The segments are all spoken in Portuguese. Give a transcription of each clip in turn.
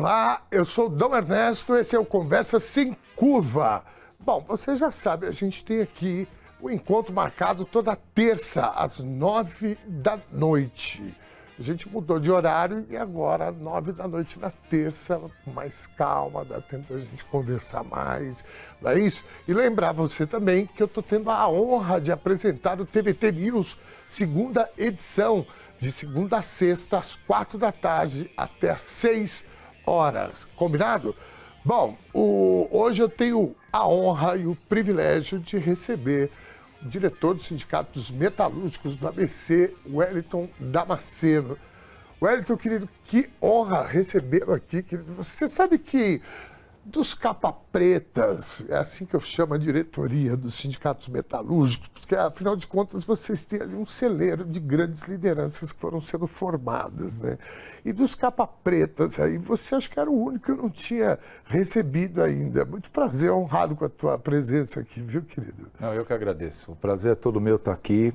Olá, eu sou o Dom Ernesto, esse é o Conversa Sem Curva. Bom, você já sabe, a gente tem aqui o encontro marcado toda terça, às 9 da noite. A gente mudou de horário e agora, às 9 da noite na terça, com mais calma, dá tempo da gente conversar mais, não é isso? E lembrar você também que eu estou tendo a honra de apresentar o TVT News, segunda edição, de segunda a sexta, às 4 da tarde até às 6 horas. Combinado? Bom, hoje eu tenho a honra e o privilégio de receber o diretor do Sindicato dos Metalúrgicos do ABC, Wellington Damasceno. Wellington, querido, que honra recebê-lo aqui, querido. Você sabe que dos capa-pretas, é assim que eu chamo a diretoria dos sindicatos metalúrgicos, porque afinal de contas vocês têm ali um celeiro de grandes lideranças que foram sendo formadas, né? E dos capa-pretas aí, você acho que era o único que eu não tinha recebido ainda. Muito prazer, honrado com a tua presença aqui, viu, querido? Não, eu que agradeço. O prazer é todo meu estar aqui.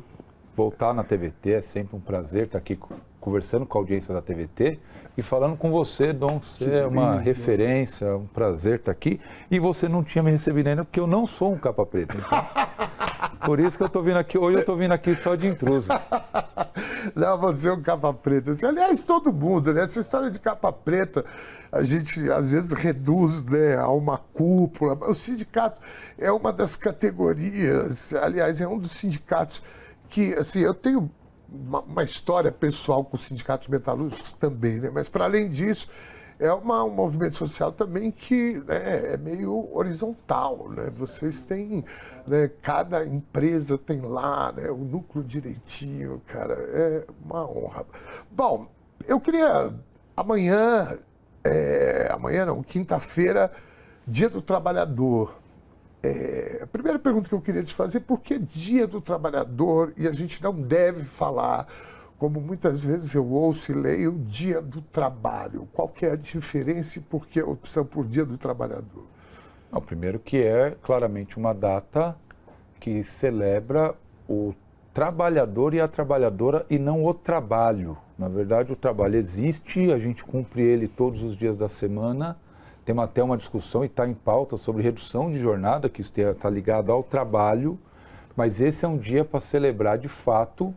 Voltar na TVT é sempre um prazer estar aqui conversando com a audiência da TVT e falando com você, Dom. Você é uma referência, um prazer estar aqui. E você não tinha me recebido ainda, porque eu não sou um capa preta. Então, por isso que eu estou vindo aqui. Hoje eu estou vindo aqui só de intruso. Não, você é um capa preta. Aliás, todo mundo, né? Essa história de capa preta, a gente às vezes reduz, né, a uma cúpula. O sindicato é uma das categorias, aliás, é um dos sindicatos que, assim, eu tenho uma história pessoal com os sindicatos metalúrgicos também, né? Mas, para além disso, é um movimento social também que, né, é meio horizontal, né? Vocês têm, né, cada empresa tem lá, né, o núcleo direitinho, cara, é uma honra. Bom, eu queria, amanhã não, quinta-feira, Dia do Trabalhador. A primeira pergunta que eu queria te fazer, por que Dia do Trabalhador e a gente não deve falar, como muitas vezes eu ouço e leio, Dia do Trabalho? Qual que é a diferença e por que a opção por Dia do Trabalhador? O primeiro que é claramente uma data que celebra o trabalhador e a trabalhadora e não o trabalho. Na verdade, o trabalho existe, a gente cumpre ele todos os dias da semana. Tem até uma discussão e está em pauta sobre redução de jornada, que isso está ligado ao trabalho, mas esse é um dia para celebrar de fato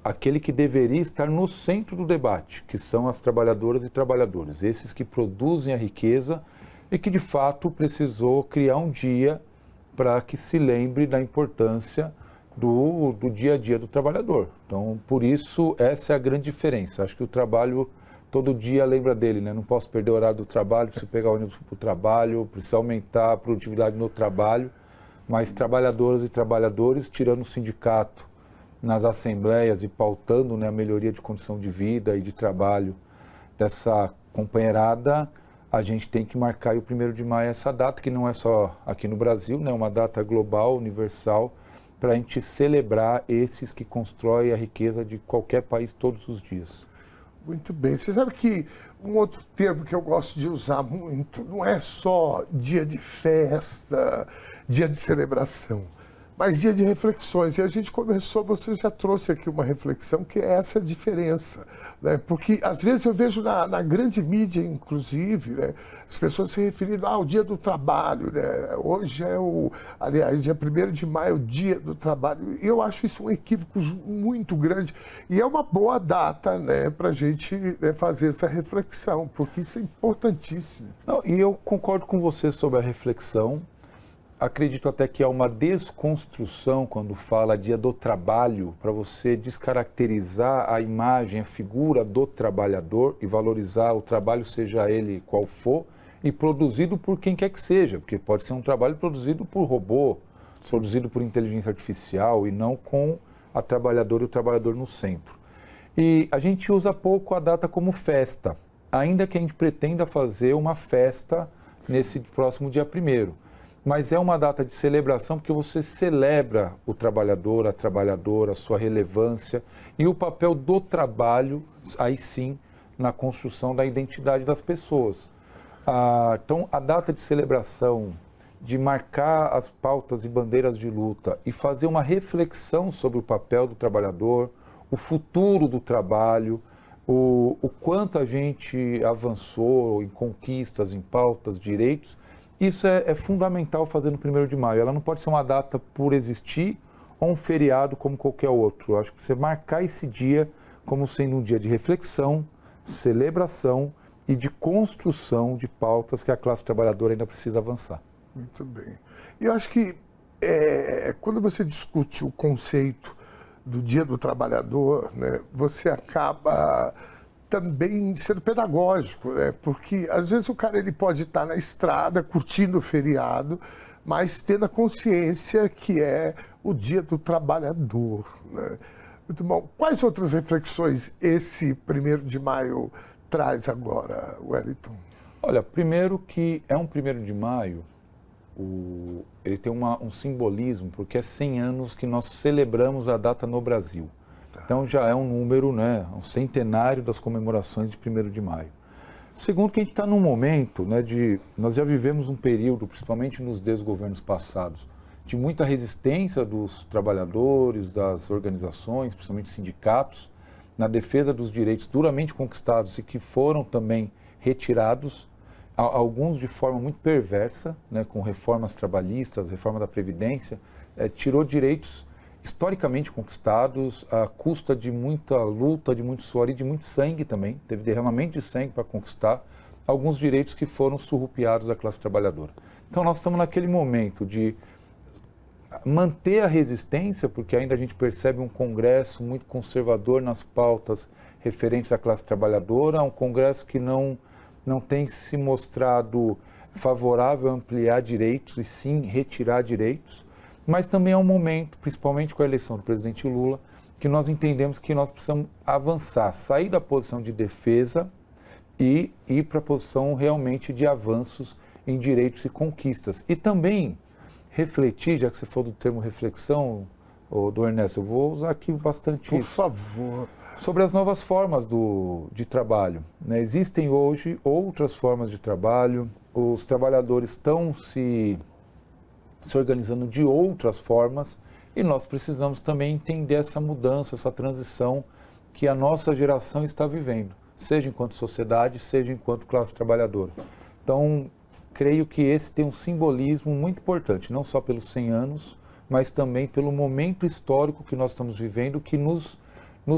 aquele que deveria estar no centro do debate, que são as trabalhadoras e trabalhadores, esses que produzem a riqueza e que de fato precisou criar um dia para que se lembre da importância do dia a dia do trabalhador. Então, por isso, essa é a grande diferença. Acho que o trabalho todo dia lembra dele, né? Não posso perder o horário do trabalho, preciso pegar o ônibus para o trabalho, preciso aumentar a produtividade no trabalho. Mas trabalhadoras e trabalhadores, tirando o sindicato nas assembleias e pautando, né, a melhoria de condição de vida e de trabalho dessa companheirada, a gente tem que marcar aí o 1º de maio essa data, que não é só aqui no Brasil, né? Uma data global, universal, para a gente celebrar esses que constroem a riqueza de qualquer país todos os dias. Muito bem. Você sabe que um outro termo que eu gosto de usar muito não é só dia de festa, dia de celebração, mas dia de reflexões. E a gente começou, você já trouxe aqui uma reflexão, que é essa diferença, né? Porque às vezes eu vejo na grande mídia, inclusive, né, as pessoas se referindo ao dia do trabalho, né? Hoje é aliás, dia 1º de maio, o dia do trabalho. E eu acho isso um equívoco muito grande. E é uma boa data, né, para a gente, né, fazer essa reflexão, porque isso é importantíssimo. Não, e eu concordo com você sobre a reflexão. Acredito até que há uma desconstrução quando fala dia do trabalho, para você descaracterizar a imagem, a figura do trabalhador e valorizar o trabalho, seja ele qual for, e produzido por quem quer que seja, porque pode ser um trabalho produzido por robô, produzido por inteligência artificial e não com a trabalhadora e o trabalhador no centro. E a gente usa pouco a data como festa, ainda que a gente pretenda fazer uma festa nesse próximo dia 1º. Mas é uma data de celebração porque você celebra o trabalhador, a trabalhadora, a sua relevância e o papel do trabalho, aí sim, na construção da identidade das pessoas. Então, a data de celebração, de marcar as pautas e bandeiras de luta e fazer uma reflexão sobre o papel do trabalhador, o futuro do trabalho, o quanto a gente avançou em conquistas, em pautas, direitos, isso é fundamental fazer no 1º de maio. Ela não pode ser uma data por existir ou um feriado como qualquer outro. Eu acho que você marcar esse dia como sendo um dia de reflexão, celebração e de construção de pautas que a classe trabalhadora ainda precisa avançar. Muito bem. E eu acho que quando você discute o conceito do Dia do Trabalhador, né, você acaba também sendo pedagógico, né? Porque às vezes o cara ele pode estar na estrada curtindo o feriado, mas tendo a consciência que é o Dia do Trabalhador, né? Muito bom. Quais outras reflexões esse 1º de maio traz agora, Wellington? Olha, primeiro que é um 1º de maio, ele tem um simbolismo, porque é 100 anos que nós celebramos a data no Brasil. Então já é um número, né, um centenário das comemorações de 1º de maio. Segundo, que a gente está num momento, né, nós já vivemos um período, principalmente nos desgovernos passados, de muita resistência dos trabalhadores, das organizações, principalmente sindicatos, na defesa dos direitos duramente conquistados e que foram também retirados, alguns de forma muito perversa, né, com reformas trabalhistas, reforma da Previdência, tirou direitos historicamente conquistados, à custa de muita luta, de muito suor e de muito sangue também. Teve derramamento de sangue para conquistar alguns direitos que foram surrupiados à classe trabalhadora. Então nós estamos naquele momento de manter a resistência, porque ainda a gente percebe um Congresso muito conservador nas pautas referentes à classe trabalhadora, um Congresso que não tem se mostrado favorável a ampliar direitos e sim retirar direitos. Mas também é um momento, principalmente com a eleição do presidente Lula, que nós entendemos que nós precisamos avançar, sair da posição de defesa e ir para a posição realmente de avanços em direitos e conquistas. E também refletir, já que você falou do termo reflexão, do Ernesto, eu vou usar aqui bastante Por isso. favor. Sobre as novas formas de trabalho, né? Existem hoje outras formas de trabalho, os trabalhadores estão se organizando de outras formas e nós precisamos também entender essa mudança, essa transição que a nossa geração está vivendo, seja enquanto sociedade, seja enquanto classe trabalhadora. Então, creio que esse tem um simbolismo muito importante, não só pelos 100 anos, mas também pelo momento histórico que nós estamos vivendo, que nos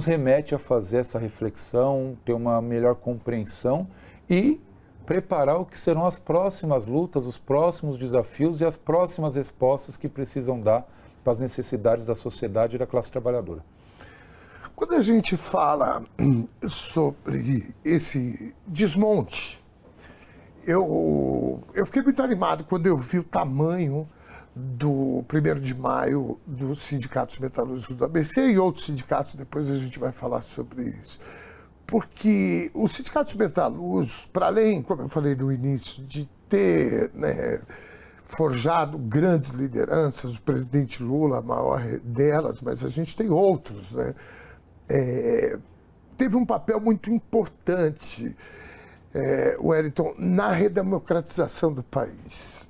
remete a fazer essa reflexão, ter uma melhor compreensão e preparar o que serão as próximas lutas, os próximos desafios e as próximas respostas que precisam dar para as necessidades da sociedade e da classe trabalhadora. Quando a gente fala sobre esse desmonte, eu fiquei muito animado quando eu vi o tamanho do 1º de maio dos sindicatos metalúrgicos do ABC e outros sindicatos, depois a gente vai falar sobre isso. Porque os sindicatos metalúrgicos, para além, como eu falei no início, de ter, né, forjado grandes lideranças, o presidente Lula, a maior delas, mas a gente tem outros, né? Teve um papel muito importante, Wellington, na redemocratização do país.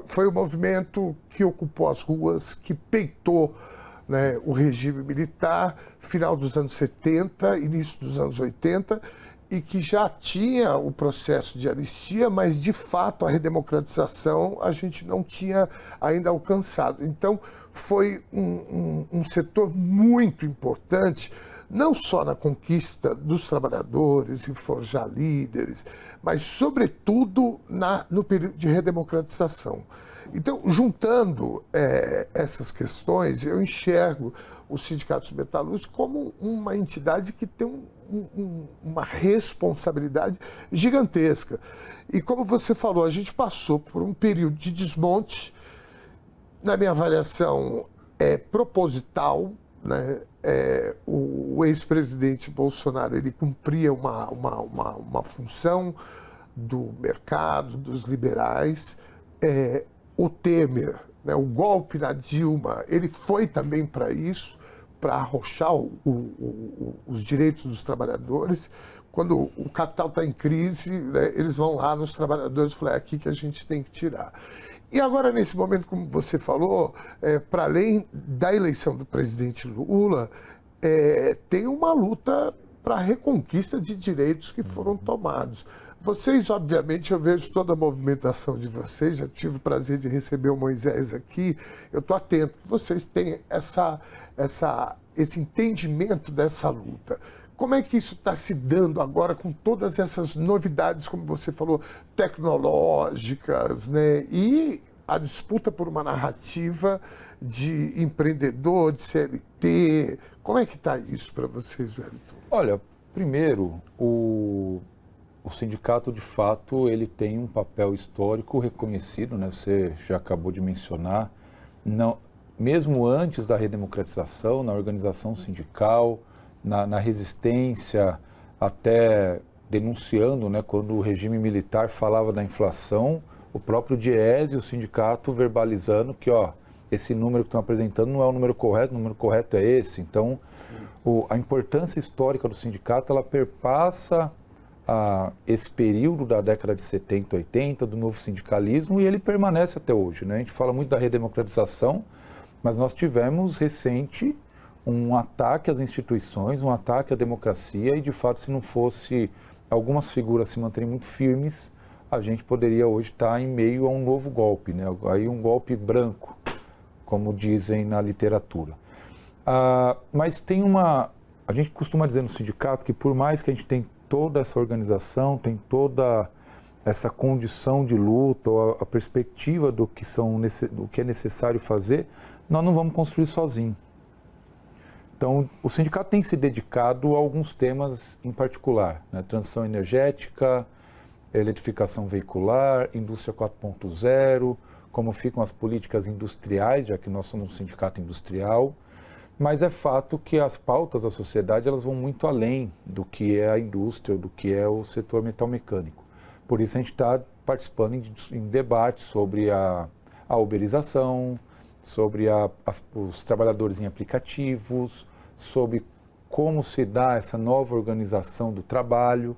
Foi o movimento que ocupou as ruas, que peitou, né, o regime militar, final dos anos 70, início dos anos 80, e que já tinha o processo de anistia, mas de fato a redemocratização a gente não tinha ainda alcançado. Então foi um setor muito importante, não só na conquista dos trabalhadores e forjar líderes, mas sobretudo no período de redemocratização. Então, juntando essas questões, eu enxergo os sindicatos metalúrgicos como uma entidade que tem uma responsabilidade gigantesca. E como você falou, a gente passou por um período de desmonte, na minha avaliação, proposital, né? O ex-presidente Bolsonaro ele cumpria uma função do mercado, dos liberais. O Temer, né, o golpe na Dilma, ele foi também para isso, para arrochar os direitos dos trabalhadores. Quando o capital está em crise, né, eles vão lá nos trabalhadores e falam, é aqui que a gente tem que tirar. E agora, nesse momento, como você falou, para além da eleição do presidente Lula, tem uma luta para a reconquista de direitos que foram tomados. Vocês, obviamente, eu vejo toda a movimentação de vocês, já tive o prazer de receber o Moisés aqui, eu estou atento que vocês têm esse entendimento dessa luta. Como é que isso está se dando agora com todas essas novidades, como você falou, tecnológicas, né? E a disputa por uma narrativa de empreendedor, de CLT. Como é que está isso para vocês, Wellington? Olha, primeiro, o sindicato, de fato, ele tem um papel histórico reconhecido, né? Você já acabou de mencionar. Não, mesmo antes da redemocratização, na organização sindical, na resistência, até denunciando, né, quando o regime militar falava da inflação, o próprio Diese e o sindicato verbalizando que, ó, esse número que estão apresentando não é o número correto é esse. Então, a importância histórica do sindicato, ela perpassa esse período da década de 70, 80, do novo sindicalismo, e ele permanece até hoje, né? A gente fala muito da redemocratização, mas nós tivemos recente um ataque às instituições, um ataque à democracia, e de fato, se não fosse algumas figuras se manterem muito firmes, a gente poderia hoje estar em meio a um novo golpe, né? Aí um golpe branco, como dizem na literatura. Mas tem a gente costuma dizer no sindicato que por mais que a gente tenha toda essa organização, tem toda essa condição de luta, ou a perspectiva do que é necessário fazer, nós não vamos construir sozinho. Então, o sindicato tem se dedicado a alguns temas em particular, né? Transição energética, eletrificação veicular, indústria 4.0, como ficam as políticas industriais, já que nós somos um sindicato industrial. Mas é fato que as pautas da sociedade, elas vão muito além do que é a indústria, do que é o setor metalmecânico. Por isso a gente está participando em debates sobre a uberização, sobre os trabalhadores em aplicativos, sobre como se dá essa nova organização do trabalho,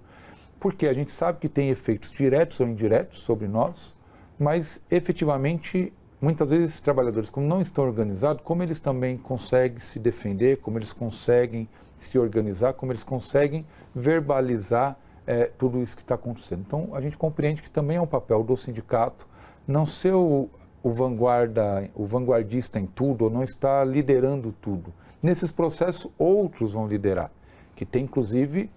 porque a gente sabe que tem efeitos diretos ou indiretos sobre nós, mas efetivamente, muitas vezes esses trabalhadores, como não estão organizados, como eles também conseguem se defender, como eles conseguem se organizar, como eles conseguem verbalizar tudo isso que está acontecendo. Então, a gente compreende que também é um papel do sindicato não ser o vanguardista em tudo, ou não estar liderando tudo. Nesses processos, outros vão liderar, que tem, inclusive,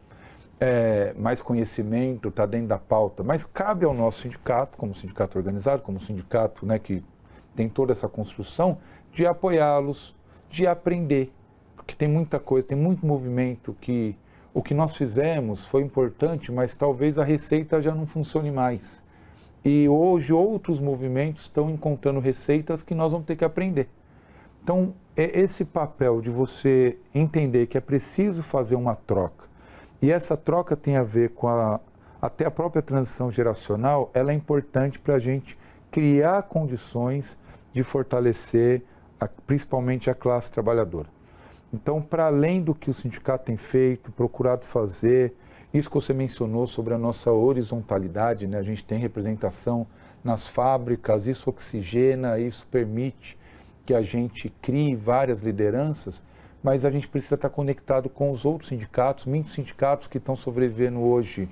mais conhecimento, está dentro da pauta, mas cabe ao nosso sindicato, como sindicato organizado, como sindicato, né, que tem toda essa construção, de apoiá-los, de aprender, porque tem muita coisa, tem muito movimento que o que nós fizemos foi importante, mas talvez a receita já não funcione mais. E hoje outros movimentos estão encontrando receitas que nós vamos ter que aprender. Então, esse papel de você entender que é preciso fazer uma troca, e essa troca tem a ver com até a própria transição geracional, ela é importante para a gente criar condições de fortalecer principalmente a classe trabalhadora. Então, para além do que o sindicato tem feito, procurado fazer, isso que você mencionou sobre a nossa horizontalidade, né? A gente tem representação nas fábricas, isso oxigena, isso permite que a gente crie várias lideranças, mas a gente precisa estar conectado com os outros sindicatos, muitos sindicatos que estão sobrevivendo hoje,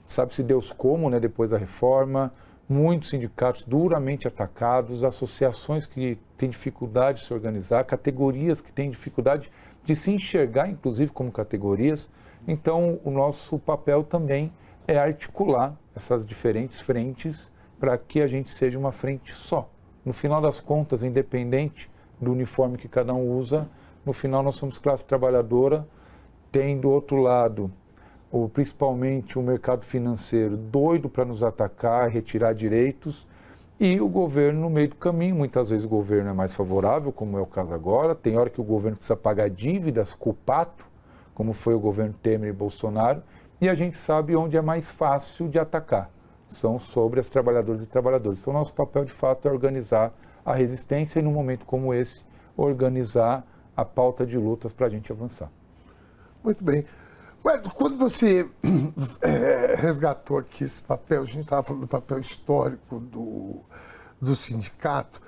sabe-se Deus como, né? Depois da reforma, muitos sindicatos duramente atacados, associações que têm dificuldade de se organizar, categorias que têm dificuldade de se enxergar, inclusive, como categorias. Então, o nosso papel também é articular essas diferentes frentes para que a gente seja uma frente só. No final das contas, independente do uniforme que cada um usa, no final nós somos classe trabalhadora, tem do outro lado principalmente o mercado financeiro doido para nos atacar, retirar direitos, e o governo no meio do caminho. Muitas vezes o governo é mais favorável, como é o caso agora, tem hora que o governo precisa pagar dívidas com o pato, como foi o governo Temer e Bolsonaro, e a gente sabe onde é mais fácil de atacar, são sobre as trabalhadoras e trabalhadores. Então, nosso papel, de fato, é organizar a resistência e, num momento como esse, organizar a pauta de lutas para a gente avançar. Muito bem. Quando você resgatou aqui esse papel, a gente estava falando do papel histórico do sindicato,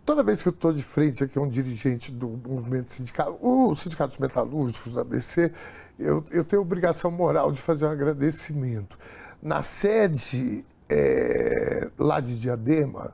toda vez que eu estou de frente aqui a um dirigente do movimento sindical, os sindicatos metalúrgicos da ABC, eu tenho a obrigação moral de fazer um agradecimento. Na sede lá de Diadema,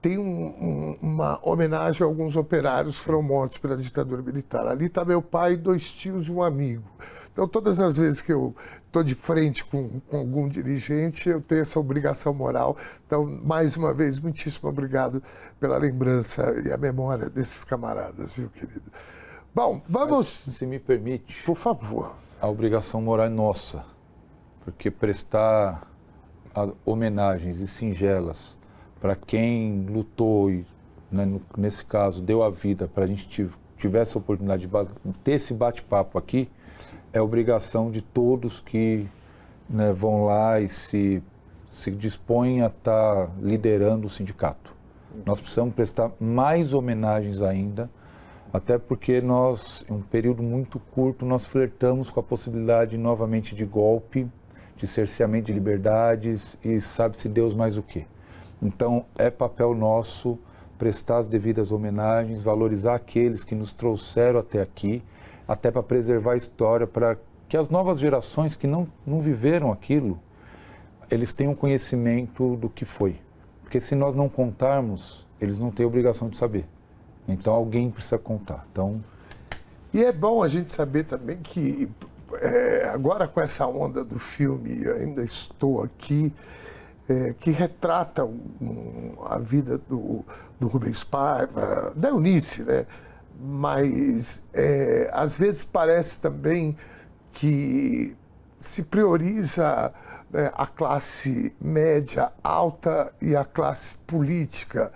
tem uma homenagem a alguns operários que foram mortos pela ditadura militar. Ali está meu pai, 2 tios e um amigo. Então, todas as vezes que eu estou de frente com algum dirigente, eu tenho essa obrigação moral. Então, mais uma vez, muitíssimo obrigado pela lembrança e a memória desses camaradas, viu, querido? Bom, vamos... Mas, se me permite... Por favor. A obrigação moral é nossa, porque prestar homenagens e singelas para quem lutou e, né, nesse caso, deu a vida para a gente tivesse a oportunidade de ter esse bate-papo aqui, é obrigação de todos que, né, vão lá e se dispõem a estar liderando o sindicato. Nós precisamos prestar mais homenagens ainda, até porque nós, em um período muito curto, nós flertamos com a possibilidade novamente de golpe, de cerceamento de liberdades e sabe-se Deus mais o quê. Então, é papel nosso prestar as devidas homenagens, valorizar aqueles que nos trouxeram até aqui, até para preservar a história, para que as novas gerações que não viveram aquilo, eles tenham conhecimento do que foi. Porque se nós não contarmos, eles não têm obrigação de saber. Então, alguém precisa contar. Então... E é bom a gente saber também que, agora com essa onda do filme Ainda Estou Aqui, que retrata a vida do Rubens Paiva, da Eunice, né? Mas às vezes parece também que se prioriza, né, a classe média alta e a classe política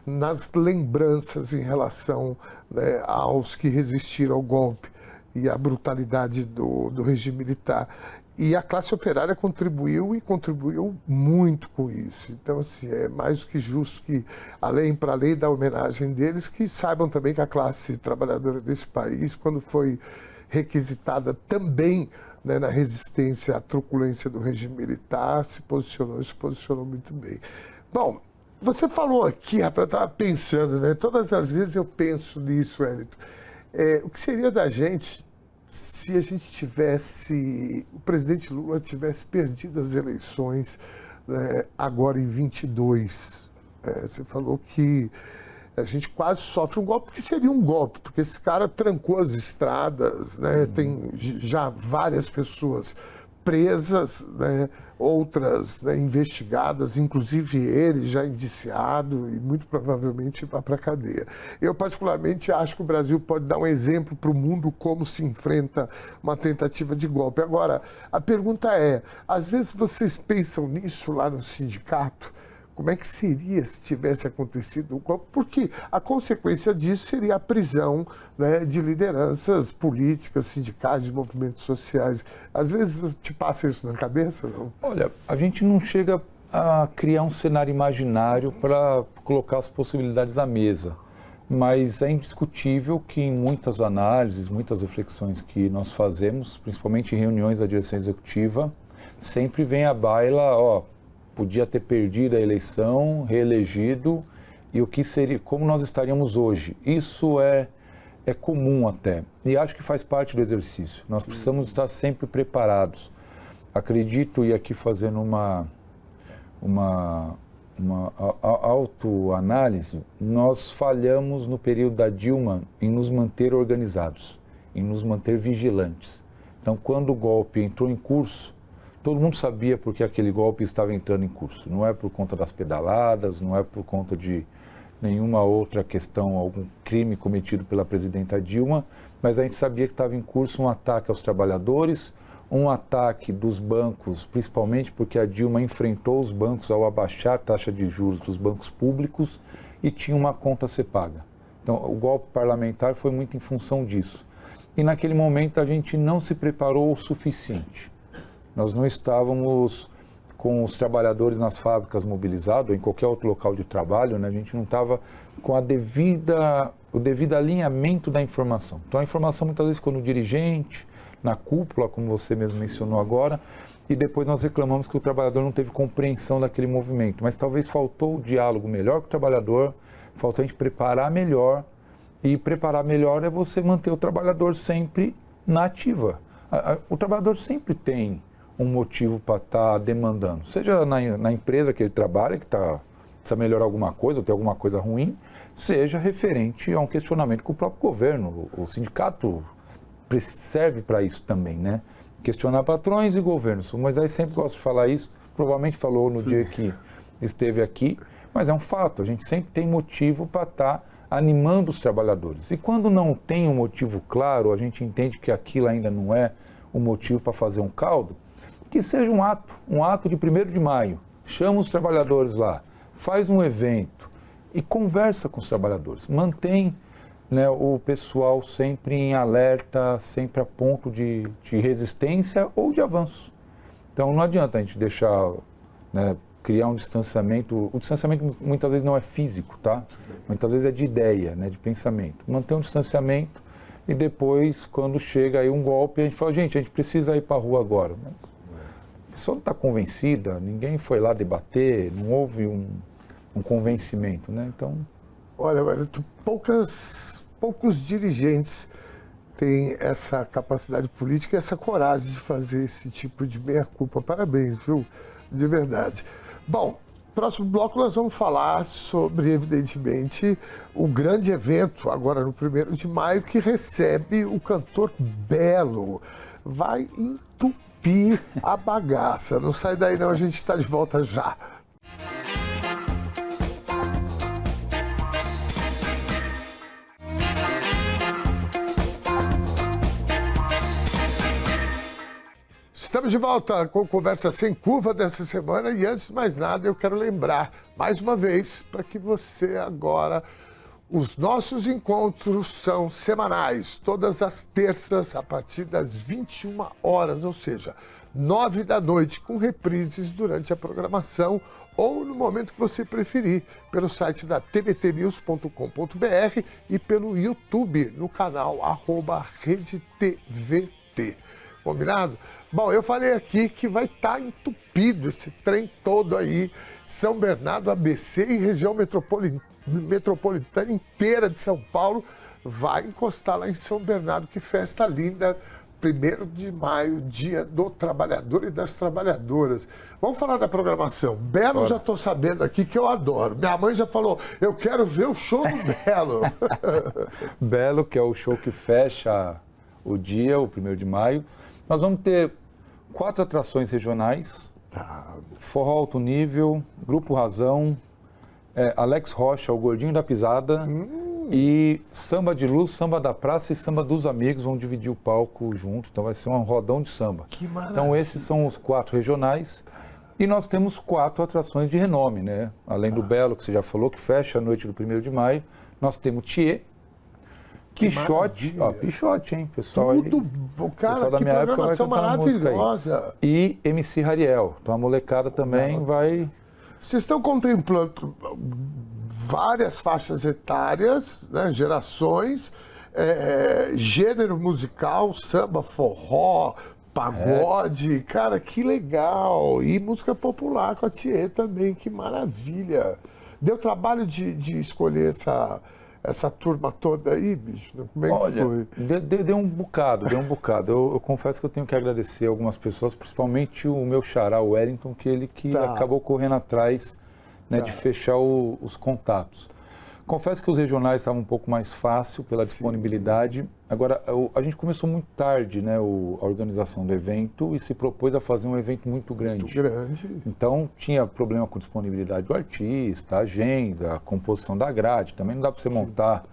nas lembranças em relação, né, aos que resistiram ao golpe e à brutalidade do regime militar. E a classe operária contribuiu muito com isso. Então, assim, é mais do que justo que, para além da homenagem deles, que saibam também que a classe trabalhadora desse país, quando foi requisitada também, né, na resistência à truculência do regime militar, se posicionou muito bem. Bom, você falou aqui, rapaz, eu estava pensando, né? Todas as vezes eu penso nisso, Wellington. O que seria da gente se a gente tivesse, o presidente Lula tivesse perdido as eleições, né, agora em 22? Você falou que a gente quase sofre um golpe, porque seria um golpe, porque esse cara trancou as estradas, né? Tem já várias pessoas presas, né? Outras, né, investigadas, inclusive ele já indiciado e muito provavelmente vai para a cadeia. Eu particularmente acho que o Brasil pode dar um exemplo para o mundo como se enfrenta uma tentativa de golpe. Agora, a pergunta às vezes vocês pensam nisso lá no sindicato? Como é que seria se tivesse acontecido um golpe? Porque a consequência disso seria a prisão, né, de lideranças políticas, sindicais, de movimentos sociais. Às vezes te passa isso na cabeça, não? Olha, a gente não chega a criar um cenário imaginário para colocar as possibilidades à mesa, mas é indiscutível que em muitas análises, muitas reflexões que nós fazemos, principalmente em reuniões da direção executiva, sempre vem à baila, podia ter perdido a eleição, reelegido, e o que seria, como nós estaríamos hoje. Isso é comum até, e acho que faz parte do exercício. Nós precisamos estar sempre preparados. Acredito, e aqui fazendo uma autoanálise, nós falhamos no período da Dilma em nos manter organizados, em nos manter vigilantes. Então, quando o golpe entrou em curso, todo mundo sabia por que aquele golpe estava entrando em curso. Não é por conta das pedaladas, não é por conta de nenhuma outra questão, algum crime cometido pela presidenta Dilma, mas a gente sabia que estava em curso um ataque aos trabalhadores, um ataque dos bancos, principalmente porque a Dilma enfrentou os bancos ao abaixar a taxa de juros dos bancos públicos e tinha uma conta a ser paga. Então, o golpe parlamentar foi muito em função disso. E naquele momento a gente não se preparou o suficiente. Nós não estávamos com os trabalhadores nas fábricas mobilizados, ou em qualquer outro local de trabalho, né? A gente não estava com o devido alinhamento da informação. Então a informação muitas vezes ficou no dirigente, na cúpula, como você mesmo mencionou agora, e depois nós reclamamos que o trabalhador não teve compreensão daquele movimento. Mas talvez faltou o diálogo melhor com o trabalhador, faltou a gente preparar melhor, e preparar melhor é você manter o trabalhador sempre na ativa. O trabalhador sempre tem um motivo para estar demandando, seja na empresa que ele trabalha, que precisa melhorar alguma coisa, ou ter alguma coisa ruim, seja referente a um questionamento com o próprio governo. O sindicato serve para isso também, né? Questionar patrões e governos. O Moisés sempre gosta de falar isso, provavelmente falou no dia que esteve aqui, mas é um fato, a gente sempre tem motivo para estar animando os trabalhadores. E quando não tem um motivo claro, a gente entende que aquilo ainda não é um motivo para fazer um caldo, que seja um ato de 1º de maio, chama os trabalhadores lá, faz um evento e conversa com os trabalhadores, mantém, né, o pessoal sempre em alerta, sempre a ponto de resistência ou de avanço. Então não adianta a gente deixar, né, criar um distanciamento. O distanciamento muitas vezes não é físico, tá? Muitas vezes é de ideia, né, de pensamento. Manter um distanciamento e depois, quando chega aí um golpe, a gente fala, gente, a gente precisa ir para a rua agora. A pessoa não está convencida, ninguém foi lá debater, não houve um convencimento, né? Então... Olha, poucos dirigentes têm essa capacidade política e essa coragem de fazer esse tipo de meia-culpa. Parabéns, viu? De verdade. Bom, próximo bloco nós vamos falar sobre, evidentemente, o grande evento, agora no 1º de maio, que recebe o cantor Belo. Vai entupir a bagaça. Não sai daí não, a gente está de volta já. Estamos de volta com Conversa Sem Curva dessa semana e antes de mais nada eu quero lembrar mais uma vez para que você agora, os nossos encontros são semanais, todas as terças a partir das 21 horas, ou seja, 9 da noite, com reprises durante a programação ou no momento que você preferir, pelo site da tvtnews.com.br e pelo YouTube no canal @RedeTVT. Combinado? Bom, eu falei aqui que vai estar entupido esse trem todo aí, São Bernardo, ABC e região metropolitana inteira de São Paulo vai encostar lá em São Bernardo. Que festa linda, 1º de maio, dia do trabalhador e das trabalhadoras. Vamos falar da programação. Belo, já estou sabendo aqui que eu adoro. Minha mãe já falou, eu quero ver o show do Belo. Belo, que é o show que fecha o dia, o 1º de maio. Nós vamos ter 4 atrações regionais, Forró Alto Nível, Grupo Razão, Alex Rocha, o Gordinho da Pisada, e Samba de Luz, Samba da Praça e Samba dos Amigos vão dividir o palco junto, então vai ser um rodão de samba. Que maravilha. Então esses são os 4 regionais e nós temos 4 atrações de renome, né? Além do Belo, que você já falou, que fecha a noite do 1º de maio, nós temos Thier, Pichote, Pichote, hein, pessoal? Tudo, cara, pessoal da minha época vai cantar maravilhosa. E MC Rariel, então a molecada também vai... Vocês estão contemplando várias faixas etárias, né, gerações, gênero musical, samba, forró, pagode, cara, que legal. E música popular com a Thier também, que maravilha. Deu trabalho de escolher essa turma toda aí, bicho? Como é que foi? Deu um bocado. Eu confesso que eu tenho que agradecer algumas pessoas, principalmente o meu xará, o Wellington, que ele acabou correndo atrás, né, de fechar os contatos. Confesso que os regionais estavam um pouco mais fácil pela disponibilidade. Agora, a gente começou muito tarde, né, a organização do evento e se propôs a fazer um evento muito grande. Então, tinha problema com disponibilidade do artista, a agenda, a composição da grade. Também não dá para você montar.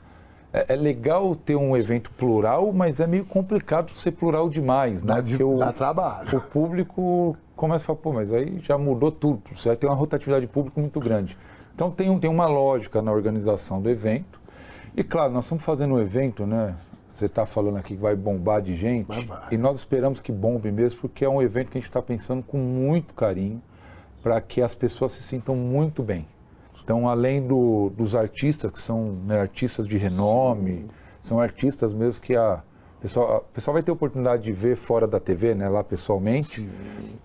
É legal ter um evento plural, mas é meio complicado ser plural demais, né? Dá trabalho. O público começa a falar, pô, mas aí já mudou tudo. Você vai ter uma rotatividade de público muito grande. Então tem uma lógica na organização do evento. E claro, nós estamos fazendo um evento, né? Você está falando aqui que vai bombar de gente. E nós esperamos que bombe mesmo, porque é um evento que a gente está pensando com muito carinho para que as pessoas se sintam muito bem. Então, além dos artistas, que são, né, artistas de renome, são artistas mesmo que o pessoal vai ter a oportunidade de ver fora da TV, né, lá pessoalmente.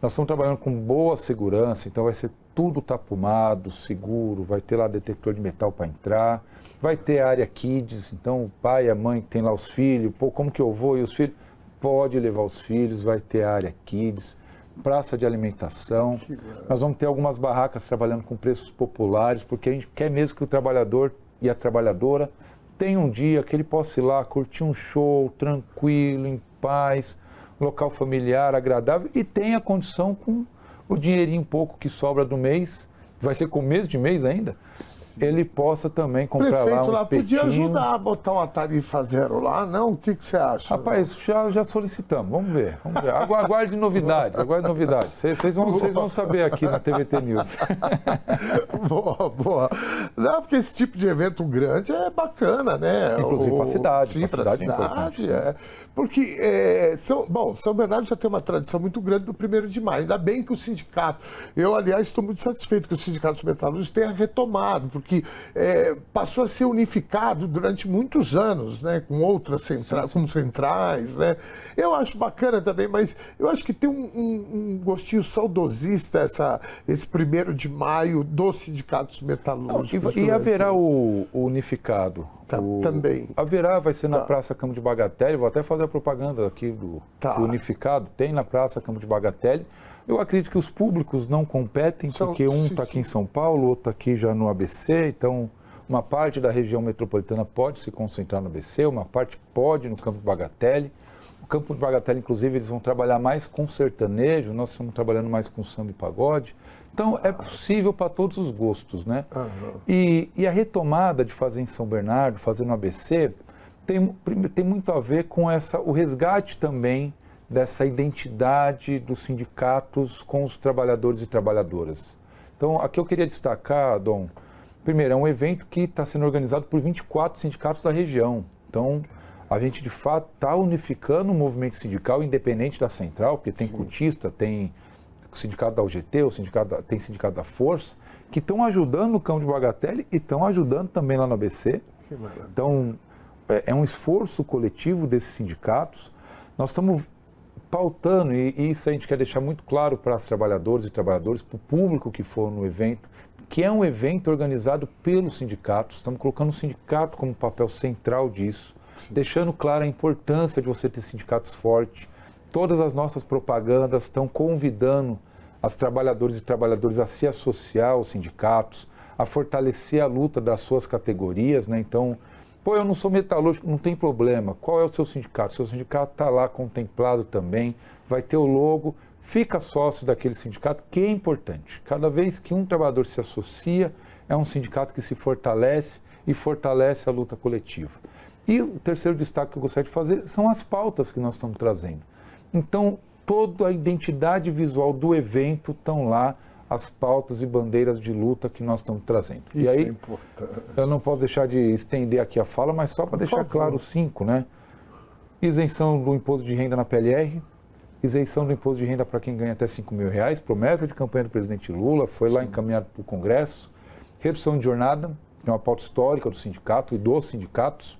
Nós estamos trabalhando com boa segurança, então vai ser tudo tapumado, seguro, vai ter lá detector de metal para entrar, vai ter área kids, então o pai e a mãe que tem lá os filhos, pô, como que eu vou? E os filhos, pode levar os filhos, vai ter área kids, praça de alimentação. Nós vamos ter algumas barracas trabalhando com preços populares, porque a gente quer mesmo que o trabalhador e a trabalhadora tenham um dia que ele possa ir lá curtir um show tranquilo, em paz, local familiar, agradável, e tenha condição com o dinheirinho pouco que sobra do mês, vai ser começo de mês ainda, ele possa também comprar lá um espetinho. O prefeito lá podia ajudar a botar uma tarifa zero lá, não? O que você acha? Rapaz, já solicitamos, vamos ver. Aguarde novidades, Vocês vão saber aqui na TVT News. Boa. Não, porque esse tipo de evento grande é bacana, né? Inclusive para a cidade. Sim, para a cidade, Porque São Bernardo já tem uma tradição muito grande do 1º de maio. Ainda bem que o sindicato... Eu, aliás, estou muito satisfeito que o Sindicato dos Metalúrgicos tenha retomado, porque passou a ser unificado durante muitos anos, né, com outras centrais, né? Eu acho bacana também, mas eu acho que tem um gostinho saudosista esse 1º de maio dos sindicatos metalúrgicos. E haverá o unificado. Também. Haverá, vai ser na Praça Campo de Bagatelle, vou até fazer a propaganda aqui do unificado, tem na Praça Campo de Bagatelle. Eu acredito que os públicos não competem, porque um está aqui em São Paulo, outro aqui já no ABC, então uma parte da região metropolitana pode se concentrar no ABC, uma parte pode no Campo de Bagatelle. O Campo de Bagatelle, inclusive, eles vão trabalhar mais com sertanejo, nós estamos trabalhando mais com samba e pagode. Então, é possível para todos os gostos, né? E a retomada de fazer em São Bernardo, fazer no ABC, tem muito a ver com o resgate também dessa identidade dos sindicatos com os trabalhadores e trabalhadoras. Então, aqui eu queria destacar, Dom, primeiro, é um evento que está sendo organizado por 24 sindicatos da região. Então, a gente, de fato, está unificando o movimento sindical, independente da central, porque tem cutista, tem o sindicato da UGT, tem sindicato da Força, que estão ajudando no Campo de Bagatelle e estão ajudando também lá no ABC. Então, é um esforço coletivo desses sindicatos. Nós estamos pautando, e isso a gente quer deixar muito claro para os trabalhadores e trabalhadoras, para o público que for no evento, que é um evento organizado pelos sindicatos. Estamos colocando o sindicato como papel central disso, deixando clara a importância de você ter sindicatos fortes. Todas as nossas propagandas estão convidando as trabalhadoras e trabalhadores a se associar aos sindicatos, a fortalecer a luta das suas categorias, né? Então, eu não sou metalúrgico, não tem problema. Qual é o seu sindicato? Seu sindicato está lá contemplado também, vai ter o logo, fica sócio daquele sindicato, que é importante. Cada vez que um trabalhador se associa, é um sindicato que se fortalece e fortalece a luta coletiva. E o terceiro destaque que eu gostaria de fazer são as pautas que nós estamos trazendo. Então, toda a identidade visual do evento estão lá, as pautas e bandeiras de luta que nós estamos trazendo. Isso e aí, é importante. Eu não posso deixar de estender aqui a fala, mas só para deixar claro os 5, né? Isenção do imposto de renda na PLR, isenção do imposto de renda para quem ganha até R$5.000, promessa de campanha do presidente Lula, foi lá encaminhado para o Congresso, redução de jornada, que é uma pauta histórica do sindicato e dos sindicatos,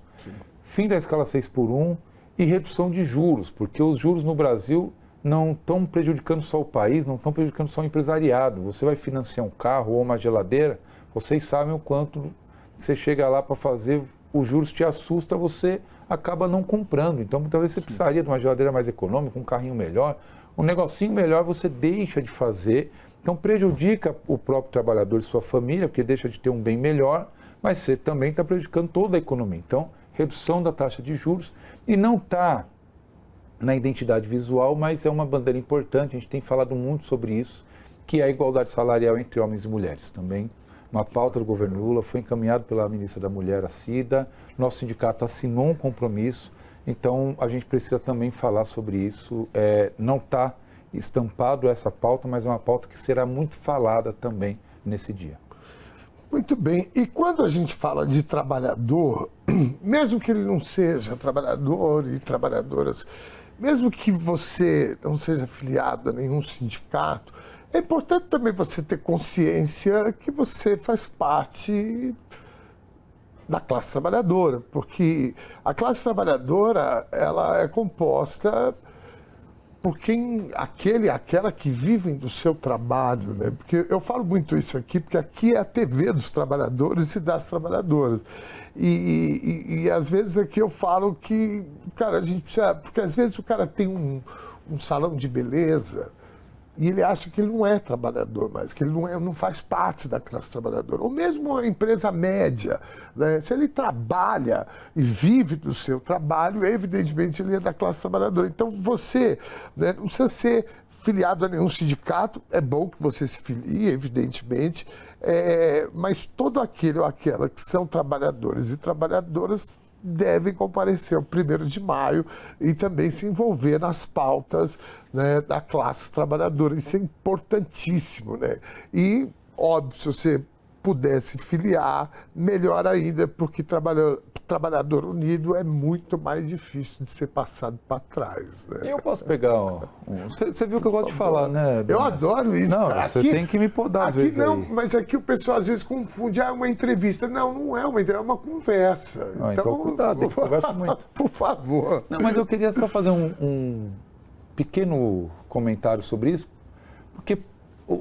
fim da escala 6x1 e redução de juros, porque os juros no Brasil não estão prejudicando só o país, não estão prejudicando só o empresariado. Você vai financiar um carro ou uma geladeira, vocês sabem o quanto você chega lá para fazer, os juros te assusta, você acaba não comprando. Então, muitas vezes você precisaria de uma geladeira mais econômica, um carrinho melhor, um negocinho melhor você deixa de fazer. Então, prejudica o próprio trabalhador e sua família, porque deixa de ter um bem melhor, mas você também está prejudicando toda a economia. Então, redução da taxa de juros e não está na identidade visual, mas é uma bandeira importante, a gente tem falado muito sobre isso, que é a igualdade salarial entre homens e mulheres. Também uma pauta do governo Lula, foi encaminhado pela ministra da Mulher, a Cida, nosso sindicato assinou um compromisso, então a gente precisa também falar sobre isso. Não está estampado essa pauta, mas é uma pauta que será muito falada também nesse dia. Muito bem, e quando a gente fala de trabalhador, mesmo que ele não seja trabalhador e trabalhadoras, mesmo que você não seja afiliado a nenhum sindicato, é importante também você ter consciência que você faz parte da classe trabalhadora, porque a classe trabalhadora ela é composta por quem aquela que vivem do seu trabalho, né? Porque eu falo muito isso aqui, porque aqui é a TV dos trabalhadores e das trabalhadoras. E às vezes aqui eu falo que, cara, a gente precisa... Porque às vezes o cara tem um salão de beleza e ele acha que ele não é trabalhador mais, que ele não faz parte da classe trabalhadora. Ou mesmo a empresa média, né? Se ele trabalha e vive do seu trabalho, evidentemente ele é da classe trabalhadora. Então você, né, não precisa ser filiado a nenhum sindicato, é bom que você se filie, evidentemente, mas todo aquele ou aquela que são trabalhadores e trabalhadoras devem comparecer ao 1º de maio e também se envolver nas pautas, né, da classe trabalhadora. Isso é importantíssimo, né? E, óbvio, se você pudesse filiar, melhor ainda, porque trabalhador unido é muito mais difícil de ser passado para trás, né? Eu posso pegar Você viu que eu gosto de falar, né? Eu adoro isso, não, cara. você tem que me podar às vezes não, aí. mas aqui o pessoal às vezes confunde, é uma entrevista. Não, não é uma entrevista, é uma conversa. Então cuidado, tem que conversar muito. Por favor. Não, mas eu queria só fazer um pequeno comentário sobre isso, porque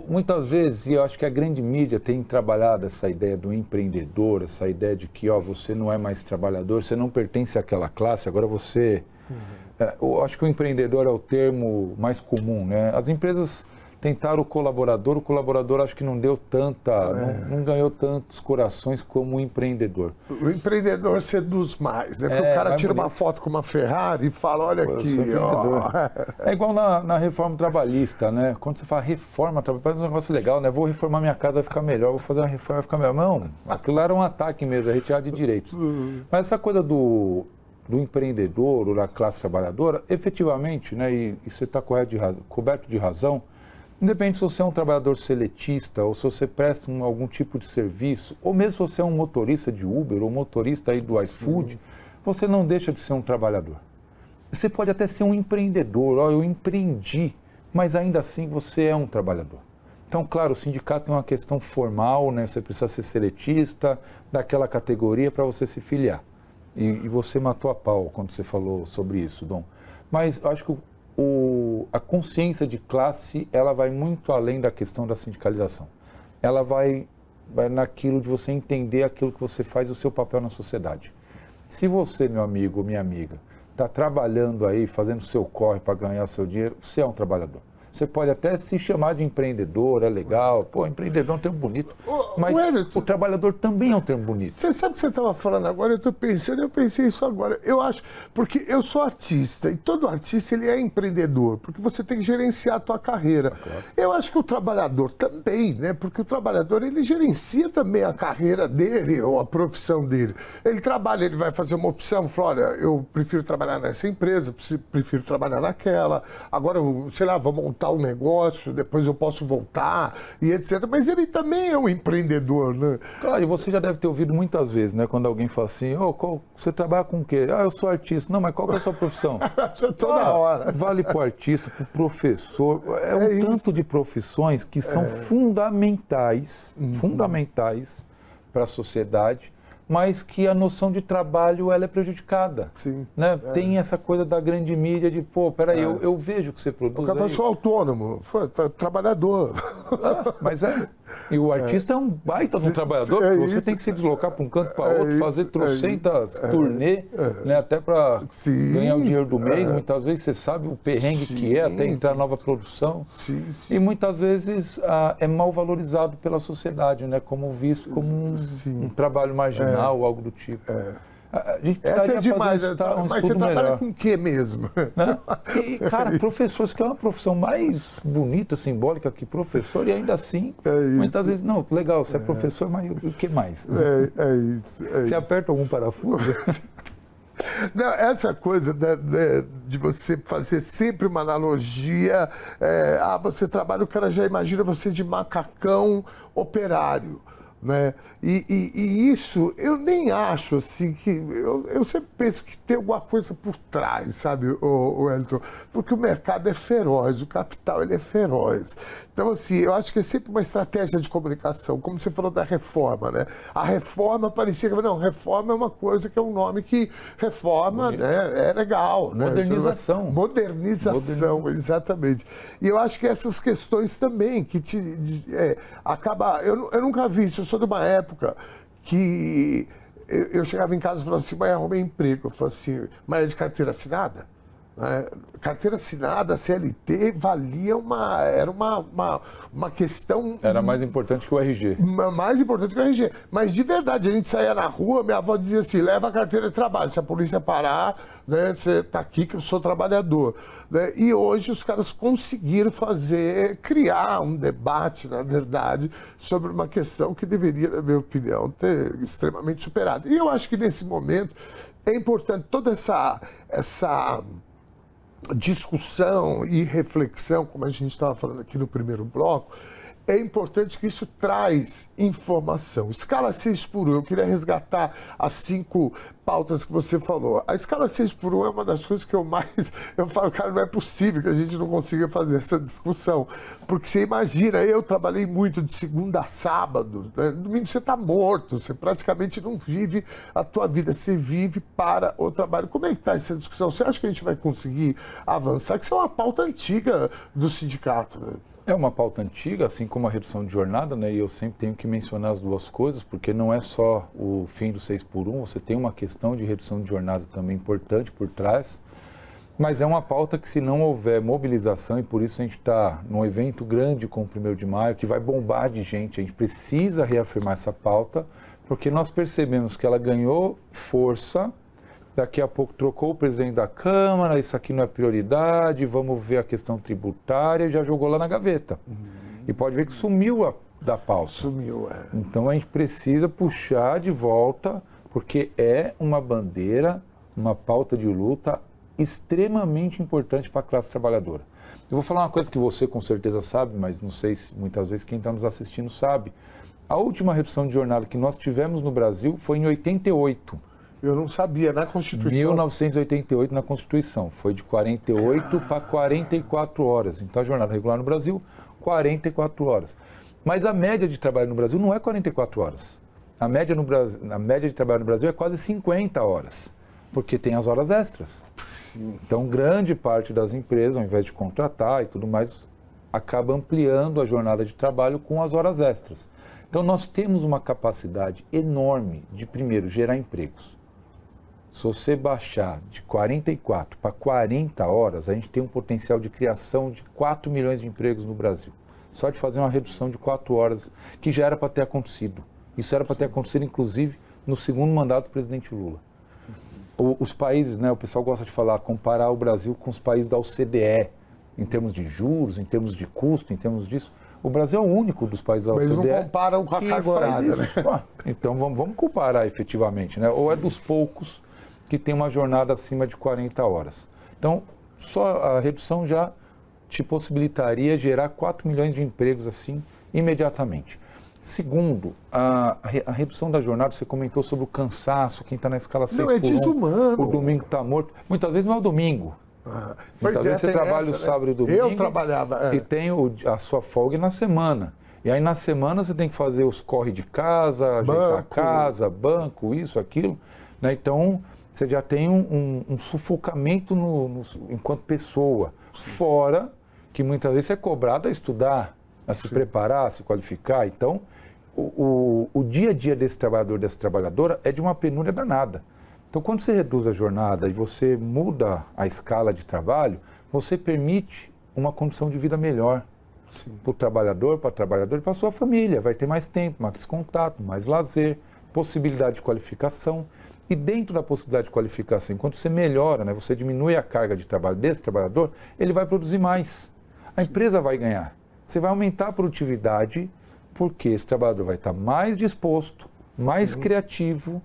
muitas vezes, e eu acho que a grande mídia tem trabalhado essa ideia do empreendedor, essa ideia de que você não é mais trabalhador, você não pertence àquela classe, agora você... eu acho que o empreendedor é o termo mais comum, né? As empresas tentaram o colaborador acho que não deu não ganhou tantos corações como o empreendedor. O empreendedor seduz mais, né? Porque o cara tira uma foto com uma Ferrari e fala, olha aqui, ó. É igual na reforma trabalhista, né? Quando você fala reforma trabalhista, é um negócio legal, né? Vou reformar minha casa, vai ficar melhor, vou fazer uma reforma, vai ficar melhor. Não, aquilo era um ataque mesmo, é retirada de direitos. Mas essa coisa do empreendedor ou da classe trabalhadora, efetivamente, né? E você está coberto de razão. Independente se você é um trabalhador seletista ou se você presta algum tipo de serviço, ou mesmo se você é um motorista de Uber ou motorista aí do iFood, você não deixa de ser um trabalhador. Você pode até ser um empreendedor, eu empreendi, mas ainda assim você é um trabalhador. Então, claro, o sindicato é uma questão formal, né? Você precisa ser seletista daquela categoria para você se filiar. E você matou a pau quando você falou sobre isso, Dom. Mas eu acho que a consciência de classe, ela vai muito além da questão da sindicalização. Ela vai naquilo de você entender aquilo que você faz, o seu papel na sociedade. Se você, meu amigo ou minha amiga, está trabalhando aí, fazendo seu corre para ganhar seu dinheiro, você é um trabalhador. Você pode até se chamar de empreendedor, é legal. Pô, empreendedor é um termo bonito. Mas o trabalhador também é um termo bonito. Você sabe o que você estava falando agora? Eu pensei isso agora. Eu acho, porque eu sou artista, e todo artista ele é empreendedor, porque você tem que gerenciar a tua carreira. Claro. Eu acho que o trabalhador também, né? Porque o trabalhador, ele gerencia também a carreira dele, ou a profissão dele. Ele trabalha, ele vai fazer uma opção, fala, olha, eu prefiro trabalhar nessa empresa, prefiro trabalhar naquela, agora, sei lá, vou montar um negócio, depois eu posso voltar e etc. Mas ele também é um empreendedor, né? Claro, e você já deve ter ouvido muitas vezes, né? Quando alguém fala assim, você trabalha com o quê? Eu sou artista. Não, mas qual que é a sua profissão? Toda hora. Vale para o artista, para o professor. É tanto de profissões que são fundamentais para a sociedade, mas que a noção de trabalho ela é prejudicada. Sim. Né? Tem essa coisa da grande mídia de, peraí, eu vejo que você produz. O cara fala, sou autônomo, trabalhador. Mas e o artista é um baita de um trabalhador, porque você tem que se deslocar para um canto para outro, fazer trocentas turnê, né, até para ganhar o dinheiro do mês. Muitas vezes você sabe o perrengue que é até entrar nova produção. E muitas vezes é mal valorizado pela sociedade, né, como visto como um trabalho marginal. Ou algo do tipo. A gente essa é demais, mas você trabalha melhor. Com o que mesmo? Né? E, cara, professor, isso que é uma profissão mais bonita, simbólica que professor, e ainda assim, muitas vezes, não, legal, você é professor, mas o que mais? Você aperta algum parafuso? Não, essa coisa de você fazer sempre uma analogia, você trabalha, o cara já imagina você de macacão operário. né? E isso eu nem acho assim que eu sempre penso que tem alguma coisa por trás, sabe, o Wellington? Porque o mercado é feroz, o capital ele é feroz. Então assim, eu acho que é sempre uma estratégia de comunicação, como você falou da reforma, né? A reforma parecia que não, reforma é uma coisa que é um nome que reforma, né? É legal, né? Modernização. Modernização, exatamente. E eu acho que essas questões também que acaba. Eu nunca vi isso, eu sou de uma época que eu chegava em casa e falava assim, mas arrumei emprego. Eu falava assim, mas é de carteira assinada? Né? Carteira assinada, CLT, era uma questão... Era mais importante que o RG. Mais importante que o RG. Mas de verdade, a gente saía na rua, minha avó dizia assim, leva a carteira de trabalho, se a polícia parar, né, você está aqui que eu sou trabalhador. Né? E hoje os caras conseguiram criar um debate, na verdade, sobre uma questão que deveria, na minha opinião, ter extremamente superado. E eu acho que nesse momento é importante toda essa discussão e reflexão, como a gente estava falando aqui no primeiro bloco, é importante que isso traz informação. Escala 6x1, eu queria resgatar as 5 pautas que você falou. A escala 6x1 é uma das coisas que eu falo, cara, não é possível que a gente não consiga fazer essa discussão. Porque você imagina, eu trabalhei muito de segunda a sábado, né? Domingo você está morto, você praticamente não vive a tua vida, você vive para o trabalho. Como é que está essa discussão? Você acha que a gente vai conseguir avançar? Que isso é uma pauta antiga do sindicato, né? É uma pauta antiga, assim como a redução de jornada, né? E eu sempre tenho que mencionar as duas coisas, porque não é só o fim do 6x1, você tem uma questão de redução de jornada também importante por trás, mas é uma pauta que se não houver mobilização, e por isso a gente está num evento grande com o 1º de maio, que vai bombar de gente, a gente precisa reafirmar essa pauta, porque nós percebemos que ela ganhou força. Daqui a pouco trocou o presidente da Câmara, isso aqui não é prioridade, vamos ver a questão tributária, já jogou lá na gaveta. E pode ver que sumiu da pauta. Sumiu, é. Então a gente precisa puxar de volta, porque é uma bandeira, uma pauta de luta extremamente importante para a classe trabalhadora. Eu vou falar uma coisa que você com certeza sabe, mas não sei se muitas vezes quem está nos assistindo sabe. A última redução de jornada que nós tivemos no Brasil foi em 88. Eu não sabia, na Constituição. 1988 na Constituição. Foi de 48 para 44 horas. Então a jornada regular no Brasil, 44 horas. Mas a média de trabalho no Brasil não é 44 horas. A média de trabalho no Brasil é quase 50 horas. Porque tem as horas extras. Sim. Então grande parte das empresas, ao invés de contratar e tudo mais, acaba ampliando a jornada de trabalho com as horas extras. Então nós temos uma capacidade enorme de, primeiro, gerar empregos. Se você baixar de 44 para 40 horas, a gente tem um potencial de criação de 4 milhões de empregos no Brasil. Só de fazer uma redução de 4 horas, que já era para ter acontecido. Isso era para ter acontecido, inclusive, no segundo mandato do presidente Lula. Os países, né, o pessoal gosta de falar, comparar o Brasil com os países da OCDE, em termos de juros, em termos de custo, em termos disso. O Brasil é o único dos países da OCDE. Mas não comparam com a carga horária, né? Então vamos comparar efetivamente, né? Ou é dos poucos que tem uma jornada acima de 40 horas. Então, só a redução já te possibilitaria gerar 4 milhões de empregos assim imediatamente. Segundo, a redução da jornada, você comentou sobre o cansaço, quem está na escala 6x1. Não, é desumano. O domingo está morto. Muitas vezes não é o domingo. Muitas vezes você trabalha o sábado e o domingo. Eu trabalhava. E tem a sua folga na semana. E aí na semana você tem que fazer os corre de casa, ajeitar a casa, banco, isso, aquilo. Né? Então, você já tem um sufocamento enquanto pessoa. Fora que muitas vezes você é cobrado a estudar, a se preparar, a se qualificar. Então, o dia a dia desse trabalhador, dessa trabalhadora, é de uma penúria danada. Então, quando você reduz a jornada e você muda a escala de trabalho, você permite uma condição de vida melhor para o trabalhador, para a trabalhadora e para a sua família. Vai ter mais tempo, mais contato, mais lazer, possibilidade de qualificação. E dentro da possibilidade de qualificação, enquanto você melhora, né, você diminui a carga de trabalho desse trabalhador, ele vai produzir mais. A empresa vai ganhar. Você vai aumentar a produtividade, porque esse trabalhador vai estar mais disposto, mais criativo,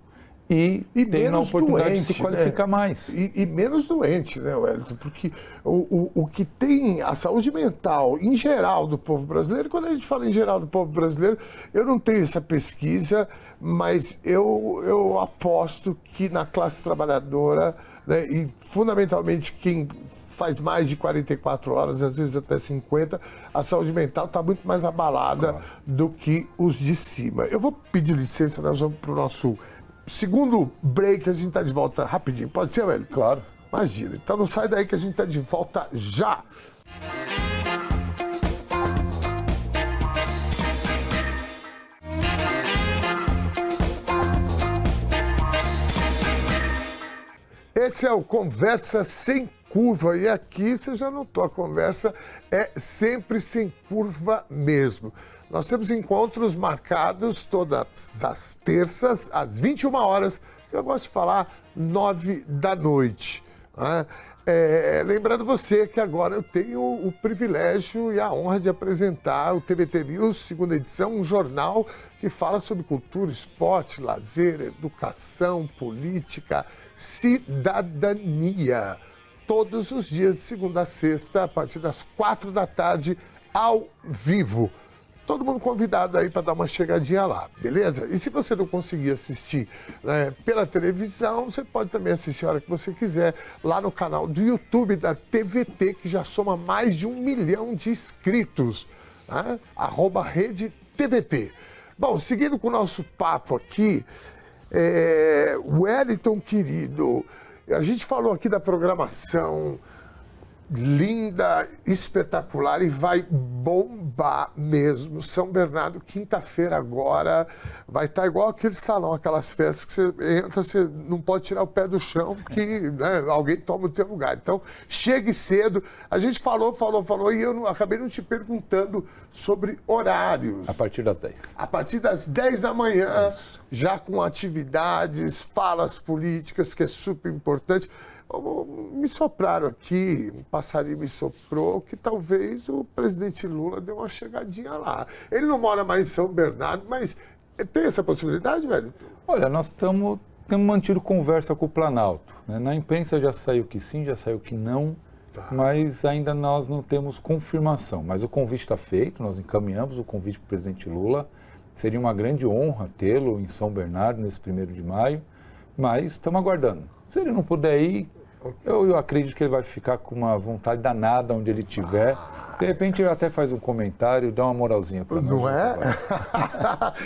e tem a menos oportunidade doente, de se qualificar mais. E menos doente, né, Wellington? Porque o que tem a saúde mental, em geral, do povo brasileiro, quando a gente fala em geral do povo brasileiro, eu não tenho essa pesquisa, mas eu aposto que na classe trabalhadora, né, e fundamentalmente quem faz mais de 44 horas, às vezes até 50, a saúde mental está muito mais abalada do que os de cima. Eu vou pedir licença, nós vamos para o nosso segundo break, a gente está de volta rapidinho. Pode ser, Wellington? Claro. Imagina. Então não sai daí que a gente está de volta já. Esse é o Conversa Sem Curva, e aqui você já notou, a conversa é sempre sem curva mesmo. Nós temos encontros marcados todas as terças, às 21 horas, eu gosto de falar 9 da noite. Né? Lembrando você que agora eu tenho o privilégio e a honra de apresentar o TVT News, segunda edição, um jornal que fala sobre cultura, esporte, lazer, educação, política, cidadania. Todos os dias, de segunda a sexta, a partir das 4 da tarde, ao vivo. Todo mundo convidado aí para dar uma chegadinha lá, beleza? E se você não conseguir assistir pela televisão, você pode também assistir a hora que você quiser, lá no canal do YouTube da TVT, que já soma mais de 1 milhão de inscritos, né? @Rede TVT. Bom, seguindo com o nosso papo aqui, Wellington, querido, a gente falou aqui da programação linda, espetacular, e vai bombar mesmo. São Bernardo, quinta-feira agora, vai estar igual aquele salão, aquelas festas que você entra, você não pode tirar o pé do chão, porque alguém toma o teu lugar. Então, chegue cedo. A gente falou, e eu acabei não te perguntando sobre horários. A partir das 10. A partir das 10 da manhã, já com atividades, falas políticas, que é super importante. Me sopraram aqui, um passarinho me soprou, que talvez o presidente Lula dê uma chegadinha lá. Ele não mora mais em São Bernardo, mas tem essa possibilidade, velho? Olha, nós temos mantido conversa com o Planalto. Né? Na imprensa já saiu que sim, já saiu que não, mas ainda nós não temos confirmação. Mas o convite está feito, nós encaminhamos o convite para o presidente Lula. Seria uma grande honra tê-lo em São Bernardo nesse 1º de maio, mas estamos aguardando. Se ele não puder ir, eu acredito que ele vai ficar com uma vontade danada onde ele estiver. De repente ele até faz um comentário, dá uma moralzinha para nós. Não é?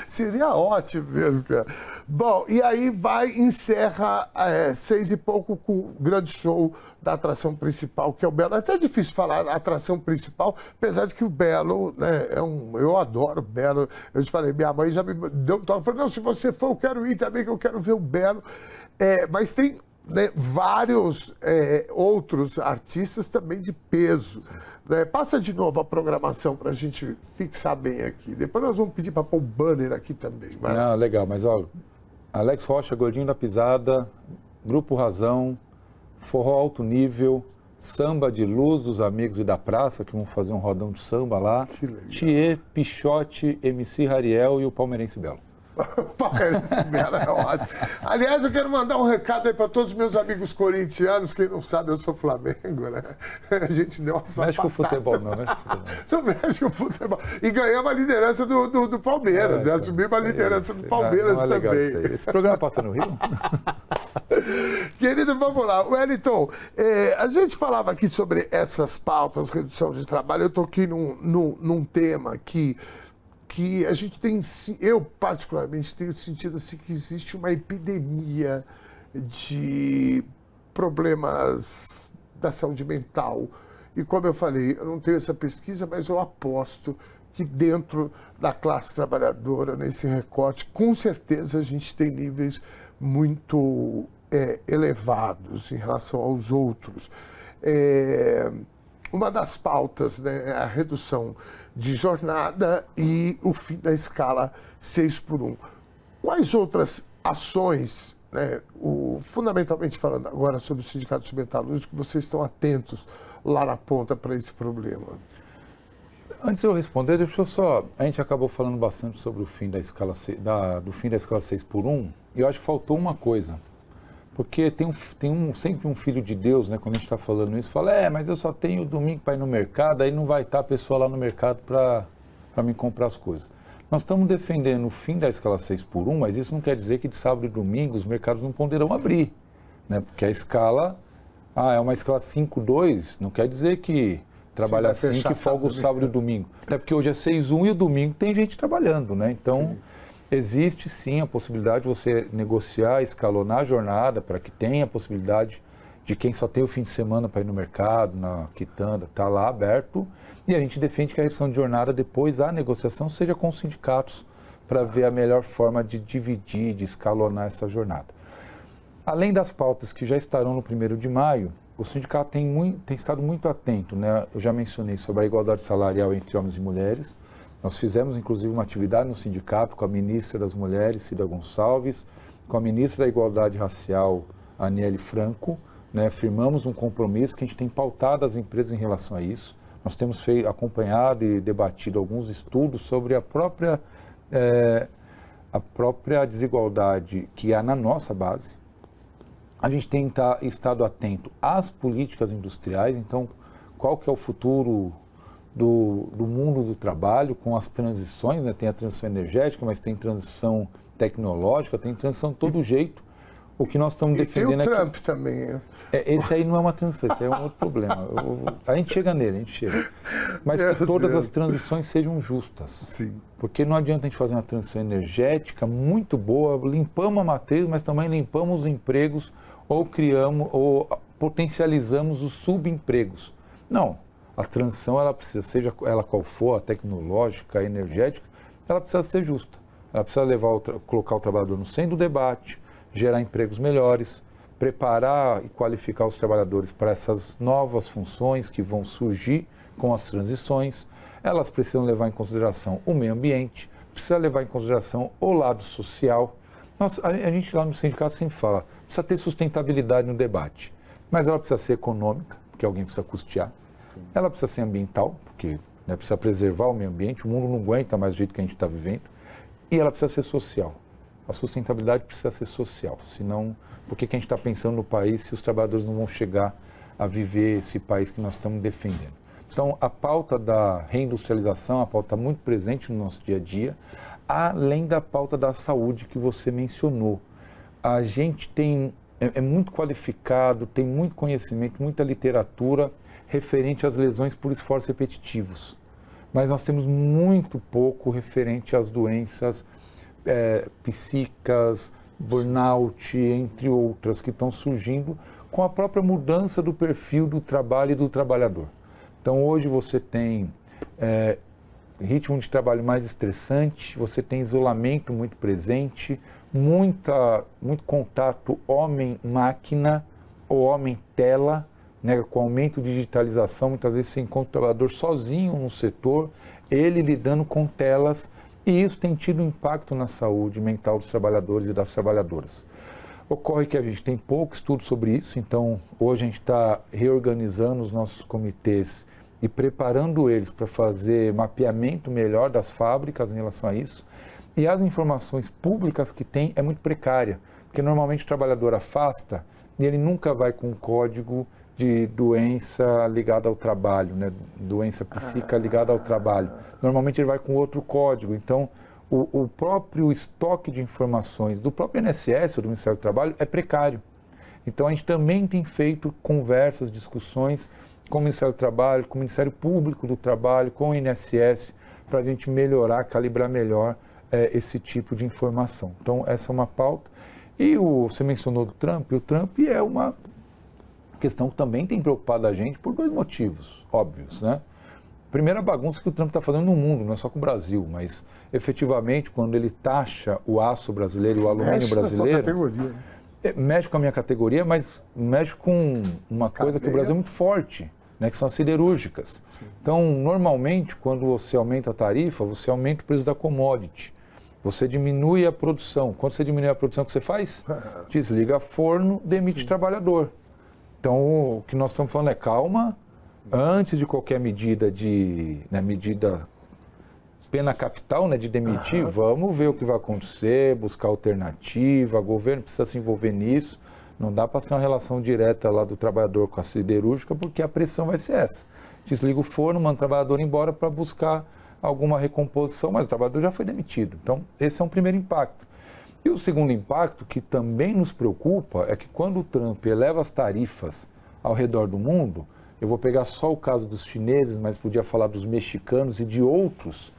Seria ótimo mesmo, cara. Bom, e aí encerra 6 e pouco com o grande show da atração principal, que é o Belo. É até difícil falar a atração principal, apesar de que o Belo, né, eu adoro o Belo. Eu te falei, minha mãe já me deu um toque. Falei, não, se você for, eu quero ir também, que eu quero ver o Belo. Mas tem vários outros artistas também de peso. Passa de novo a programação para a gente fixar bem aqui. Depois nós vamos pedir para pôr o banner aqui também. Não, legal, mas ó, Alex Rocha, Gordinho da Pisada, Grupo Razão, Forró Alto Nível, Samba de Luz dos Amigos e da Praça, que vão fazer um rodão de samba lá, Thier, Pichote, MC Rariel e o Palmeirense Belo. Palmeirense Belo é ótimo. Aliás, eu quero mandar um recado aí para todos os meus amigos corintianos. Quem não sabe, eu sou Flamengo, né? A gente deu uma sapatada. Mexe com o futebol, não, mexe com o futebol. Não mexe com o futebol. E ganhamos a liderança do Palmeiras, assumimos a liderança do Palmeiras não é legal também. Isso aí. Esse programa passa no Rio? Querido, vamos lá. Wellington, a gente falava aqui sobre essas pautas, redução de trabalho. Eu estou aqui num tema que a gente tem, eu particularmente tenho sentido assim, que existe uma epidemia de problemas da saúde mental. E como eu falei, eu não tenho essa pesquisa, mas eu aposto que dentro da classe trabalhadora, nesse recorte, com certeza a gente tem níveis muito elevados em relação aos outros. Uma das pautas, né, é a redução de jornada e o fim da escala 6x1. Quais outras ações, né, fundamentalmente falando agora sobre o Sindicato dos Metalúrgicos, vocês estão atentos lá na ponta para esse problema? Antes de eu responder, deixa eu só... A gente acabou falando bastante sobre o fim da escala, do fim da escala 6x1, e eu acho que faltou uma coisa. Porque sempre um filho de Deus, né, quando a gente está falando isso, fala, mas eu só tenho domingo para ir no mercado, aí não vai estar a pessoa lá no mercado para me comprar as coisas. Nós estamos defendendo o fim da escala 6x1, mas isso não quer dizer que de sábado e domingo os mercados não poderão abrir. Né? Porque a escala, é uma escala 5-2, não quer dizer que trabalha 5 e folga o sábado e domingo. É porque hoje é 6-1 e o domingo tem gente trabalhando, né? Então, sim. Existe sim a possibilidade de você negociar, escalonar a jornada para que tenha a possibilidade de quem só tem o fim de semana para ir no mercado, na quitanda, está lá aberto. E a gente defende que a redução de jornada, depois a negociação, seja com os sindicatos para ver a melhor forma de dividir, de escalonar essa jornada. Além das pautas que já estarão no 1º de maio, o sindicato tem estado muito atento, né? Eu já mencionei sobre a igualdade salarial entre homens e mulheres. Nós fizemos, inclusive, uma atividade no sindicato com a ministra das Mulheres, Cida Gonçalves, com a ministra da Igualdade Racial, Aniele Franco, né? Firmamos um compromisso que a gente tem pautado as empresas em relação a isso. Nós temos acompanhado e debatido alguns estudos sobre a própria desigualdade que há na nossa base. A gente tem estado atento às políticas industriais, então, qual que é o futuro do mundo do trabalho com as transições, né? Tem a transição energética, mas tem transição tecnológica, tem transição de todo jeito. O que nós estamos defendendo aqui... Tem o Trump também. Esse aí não é uma transição, esse aí é um outro problema. A gente chega nele, a gente chega. Mas que todas as transições sejam justas. Sim. Porque não adianta a gente fazer uma transição energética muito boa, limpamos a matriz, mas também limpamos os empregos ou criamos ou potencializamos os subempregos. Não. A transição, ela precisa, seja ela qual for, a tecnológica, a energética, ela precisa ser justa. Ela precisa colocar o trabalhador no centro do debate, gerar empregos melhores, preparar e qualificar os trabalhadores para essas novas funções que vão surgir com as transições. Elas precisam levar em consideração o meio ambiente, precisa levar em consideração o lado social. A gente lá no sindicato sempre fala, precisa ter sustentabilidade no debate, mas ela precisa ser econômica, porque alguém precisa custear. Ela precisa ser ambiental, porque precisa preservar o meio ambiente, o mundo não aguenta mais do jeito que a gente está vivendo, e ela precisa ser social. A sustentabilidade precisa ser social, senão, por que a gente está pensando no país se os trabalhadores não vão chegar a viver esse país que nós estamos defendendo? Então, a pauta da reindustrialização, a pauta muito presente no nosso dia a dia, além da pauta da saúde que você mencionou. A gente é muito qualificado, tem muito conhecimento, muita literatura referente às lesões por esforços repetitivos. Mas nós temos muito pouco referente às doenças psíquicas, burnout, entre outras, que estão surgindo com a própria mudança do perfil do trabalho e do trabalhador. Então, hoje você tem ritmo de trabalho mais estressante, você tem isolamento muito presente, muito contato homem-máquina ou homem-tela, né, com o aumento de digitalização, muitas vezes você encontra o trabalhador sozinho no setor, ele lidando com telas, e isso tem tido impacto na saúde mental dos trabalhadores e das trabalhadoras. Ocorre que a gente tem pouco estudo sobre isso, então hoje a gente está reorganizando os nossos comitês e preparando eles para fazer mapeamento melhor das fábricas em relação a isso. E as informações públicas que tem é muito precária, porque normalmente o trabalhador afasta e ele nunca vai com um código de doença ligada ao trabalho, né? Doença psíquica ligada ao trabalho. Normalmente ele vai com outro código. Então, o próprio estoque de informações do próprio INSS, ou do Ministério do Trabalho, é precário. Então, a gente também tem feito conversas, discussões com o Ministério do Trabalho, com o Ministério Público do Trabalho, com o INSS, para a gente melhorar, calibrar melhor esse tipo de informação. Então, essa é uma pauta. E você mencionou do Trump, o Trump é uma questão que também tem preocupado a gente por dois motivos óbvios, né? Primeira bagunça que o Trump está fazendo no mundo, não é só com o Brasil, mas efetivamente quando ele taxa o aço brasileiro e o alumínio brasileiro, mexe com a minha categoria, mas mexe com uma coisa que o Brasil é muito forte, né, que são as siderúrgicas. Sim. Então, normalmente, quando você aumenta a tarifa, você aumenta o preço da commodity. Você diminui a produção. Quando você diminui a produção, o que você faz? Desliga forno, demite trabalhador. Então, o que nós estamos falando é calma, Antes de qualquer medida medida pena capital, de demitir, vamos ver o que vai acontecer, buscar alternativa, o governo precisa se envolver nisso. Não dá para ser uma relação direta lá do trabalhador com a siderúrgica, porque a pressão vai ser essa. Desliga o forno, manda o trabalhador embora para buscar alguma recomposição, mas o trabalhador já foi demitido. Então, esse é um primeiro impacto. E o segundo impacto, que também nos preocupa, é que quando o Trump eleva as tarifas ao redor do mundo, eu vou pegar só o caso dos chineses, mas podia falar dos mexicanos e de outros.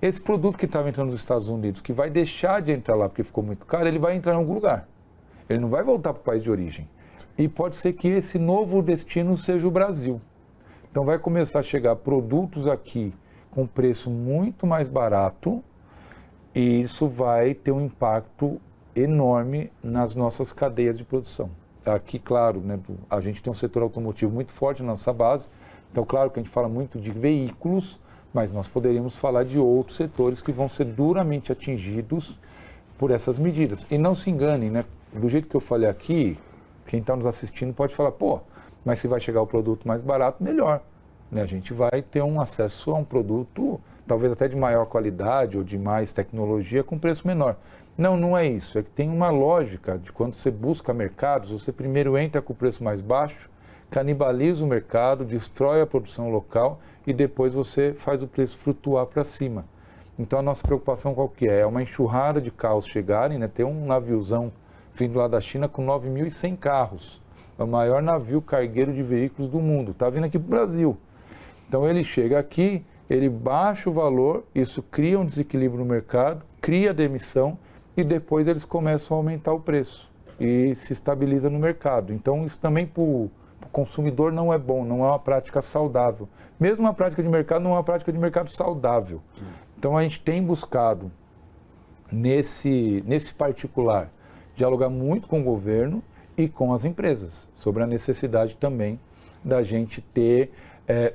Esse produto que estava entrando nos Estados Unidos, que vai deixar de entrar lá porque ficou muito caro, ele vai entrar em algum lugar. Ele não vai voltar para o país de origem. E pode ser que esse novo destino seja o Brasil. Então vai começar a chegar produtos aqui com preço muito mais barato e isso vai ter um impacto enorme nas nossas cadeias de produção. Aqui, claro, a gente tem um setor automotivo muito forte na nossa base, então claro que a gente fala muito de veículos, mas nós poderíamos falar de outros setores que vão ser duramente atingidos por essas medidas. E não se enganem, do jeito que eu falei aqui, quem está nos assistindo pode falar, mas se vai chegar o produto mais barato, melhor. A gente vai ter um acesso a um produto, talvez até de maior qualidade ou de mais tecnologia, com preço menor. Não é isso. É que tem uma lógica de quando você busca mercados, você primeiro entra com o preço mais baixo, canibaliza o mercado, destrói a produção local e depois você faz o preço flutuar para cima. Então a nossa preocupação qual que é? É uma enxurrada de carros chegarem, ter um naviozão vindo lá da China com 9.100 carros. É o maior navio cargueiro de veículos do mundo. Está vindo aqui para o Brasil. Então ele chega aqui, ele baixa o valor, isso cria um desequilíbrio no mercado, cria demissão e depois eles começam a aumentar o preço e se estabiliza no mercado. Então isso também para o consumidor não é bom, não é uma prática saudável. Mesmo uma prática de mercado não é uma prática de mercado saudável. Sim. Então a gente tem buscado nesse particular dialogar muito com o governo e com as empresas sobre a necessidade também da gente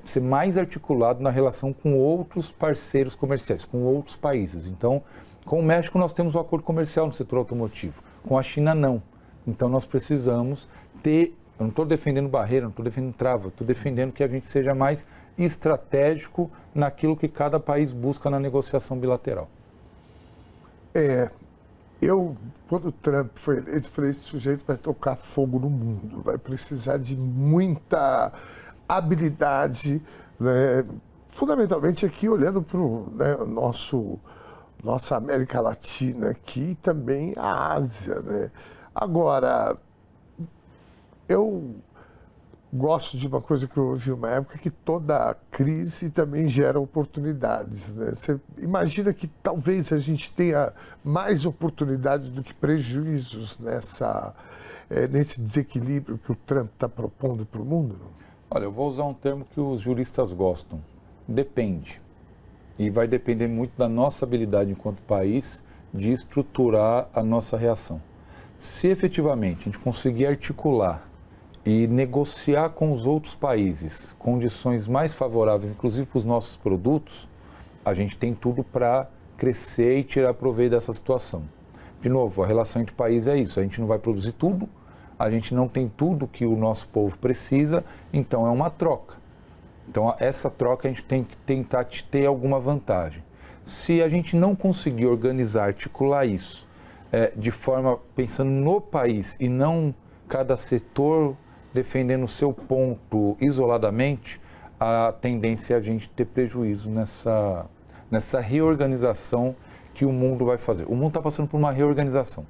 ser mais articulado na relação com outros parceiros comerciais, com outros países. Então, com o México nós temos um acordo comercial no setor automotivo, com a China não. Então nós precisamos ter, eu não estou defendendo barreira, não estou defendendo trava, estou defendendo que a gente seja mais estratégico naquilo que cada país busca na negociação bilateral. Quando o Trump foi eleito, falei, esse sujeito vai tocar fogo no mundo, vai precisar de muita habilidade, fundamentalmente aqui olhando para o nossa América Latina aqui e também a Ásia. Agora, eu gosto de uma coisa que eu ouvi uma época, que toda crise também gera oportunidades. Você imagina que talvez a gente tenha mais oportunidades do que prejuízos nesse desequilíbrio que o Trump está propondo para o mundo? Olha, eu vou usar um termo que os juristas gostam. Depende. E vai depender muito da nossa habilidade enquanto país de estruturar a nossa reação. Se efetivamente a gente conseguir articular e negociar com os outros países condições mais favoráveis, inclusive para os nossos produtos, a gente tem tudo para crescer e tirar proveito dessa situação. De novo, a relação entre países é isso, a gente não vai produzir tudo, a gente não tem tudo que o nosso povo precisa, então é uma troca. Então essa troca a gente tem que tentar ter alguma vantagem. Se a gente não conseguir organizar, articular isso de forma pensando no país e não cada setor defendendo o seu ponto isoladamente, a tendência é a gente ter prejuízo nessa reorganização que o mundo vai fazer. O mundo está passando por uma reorganização.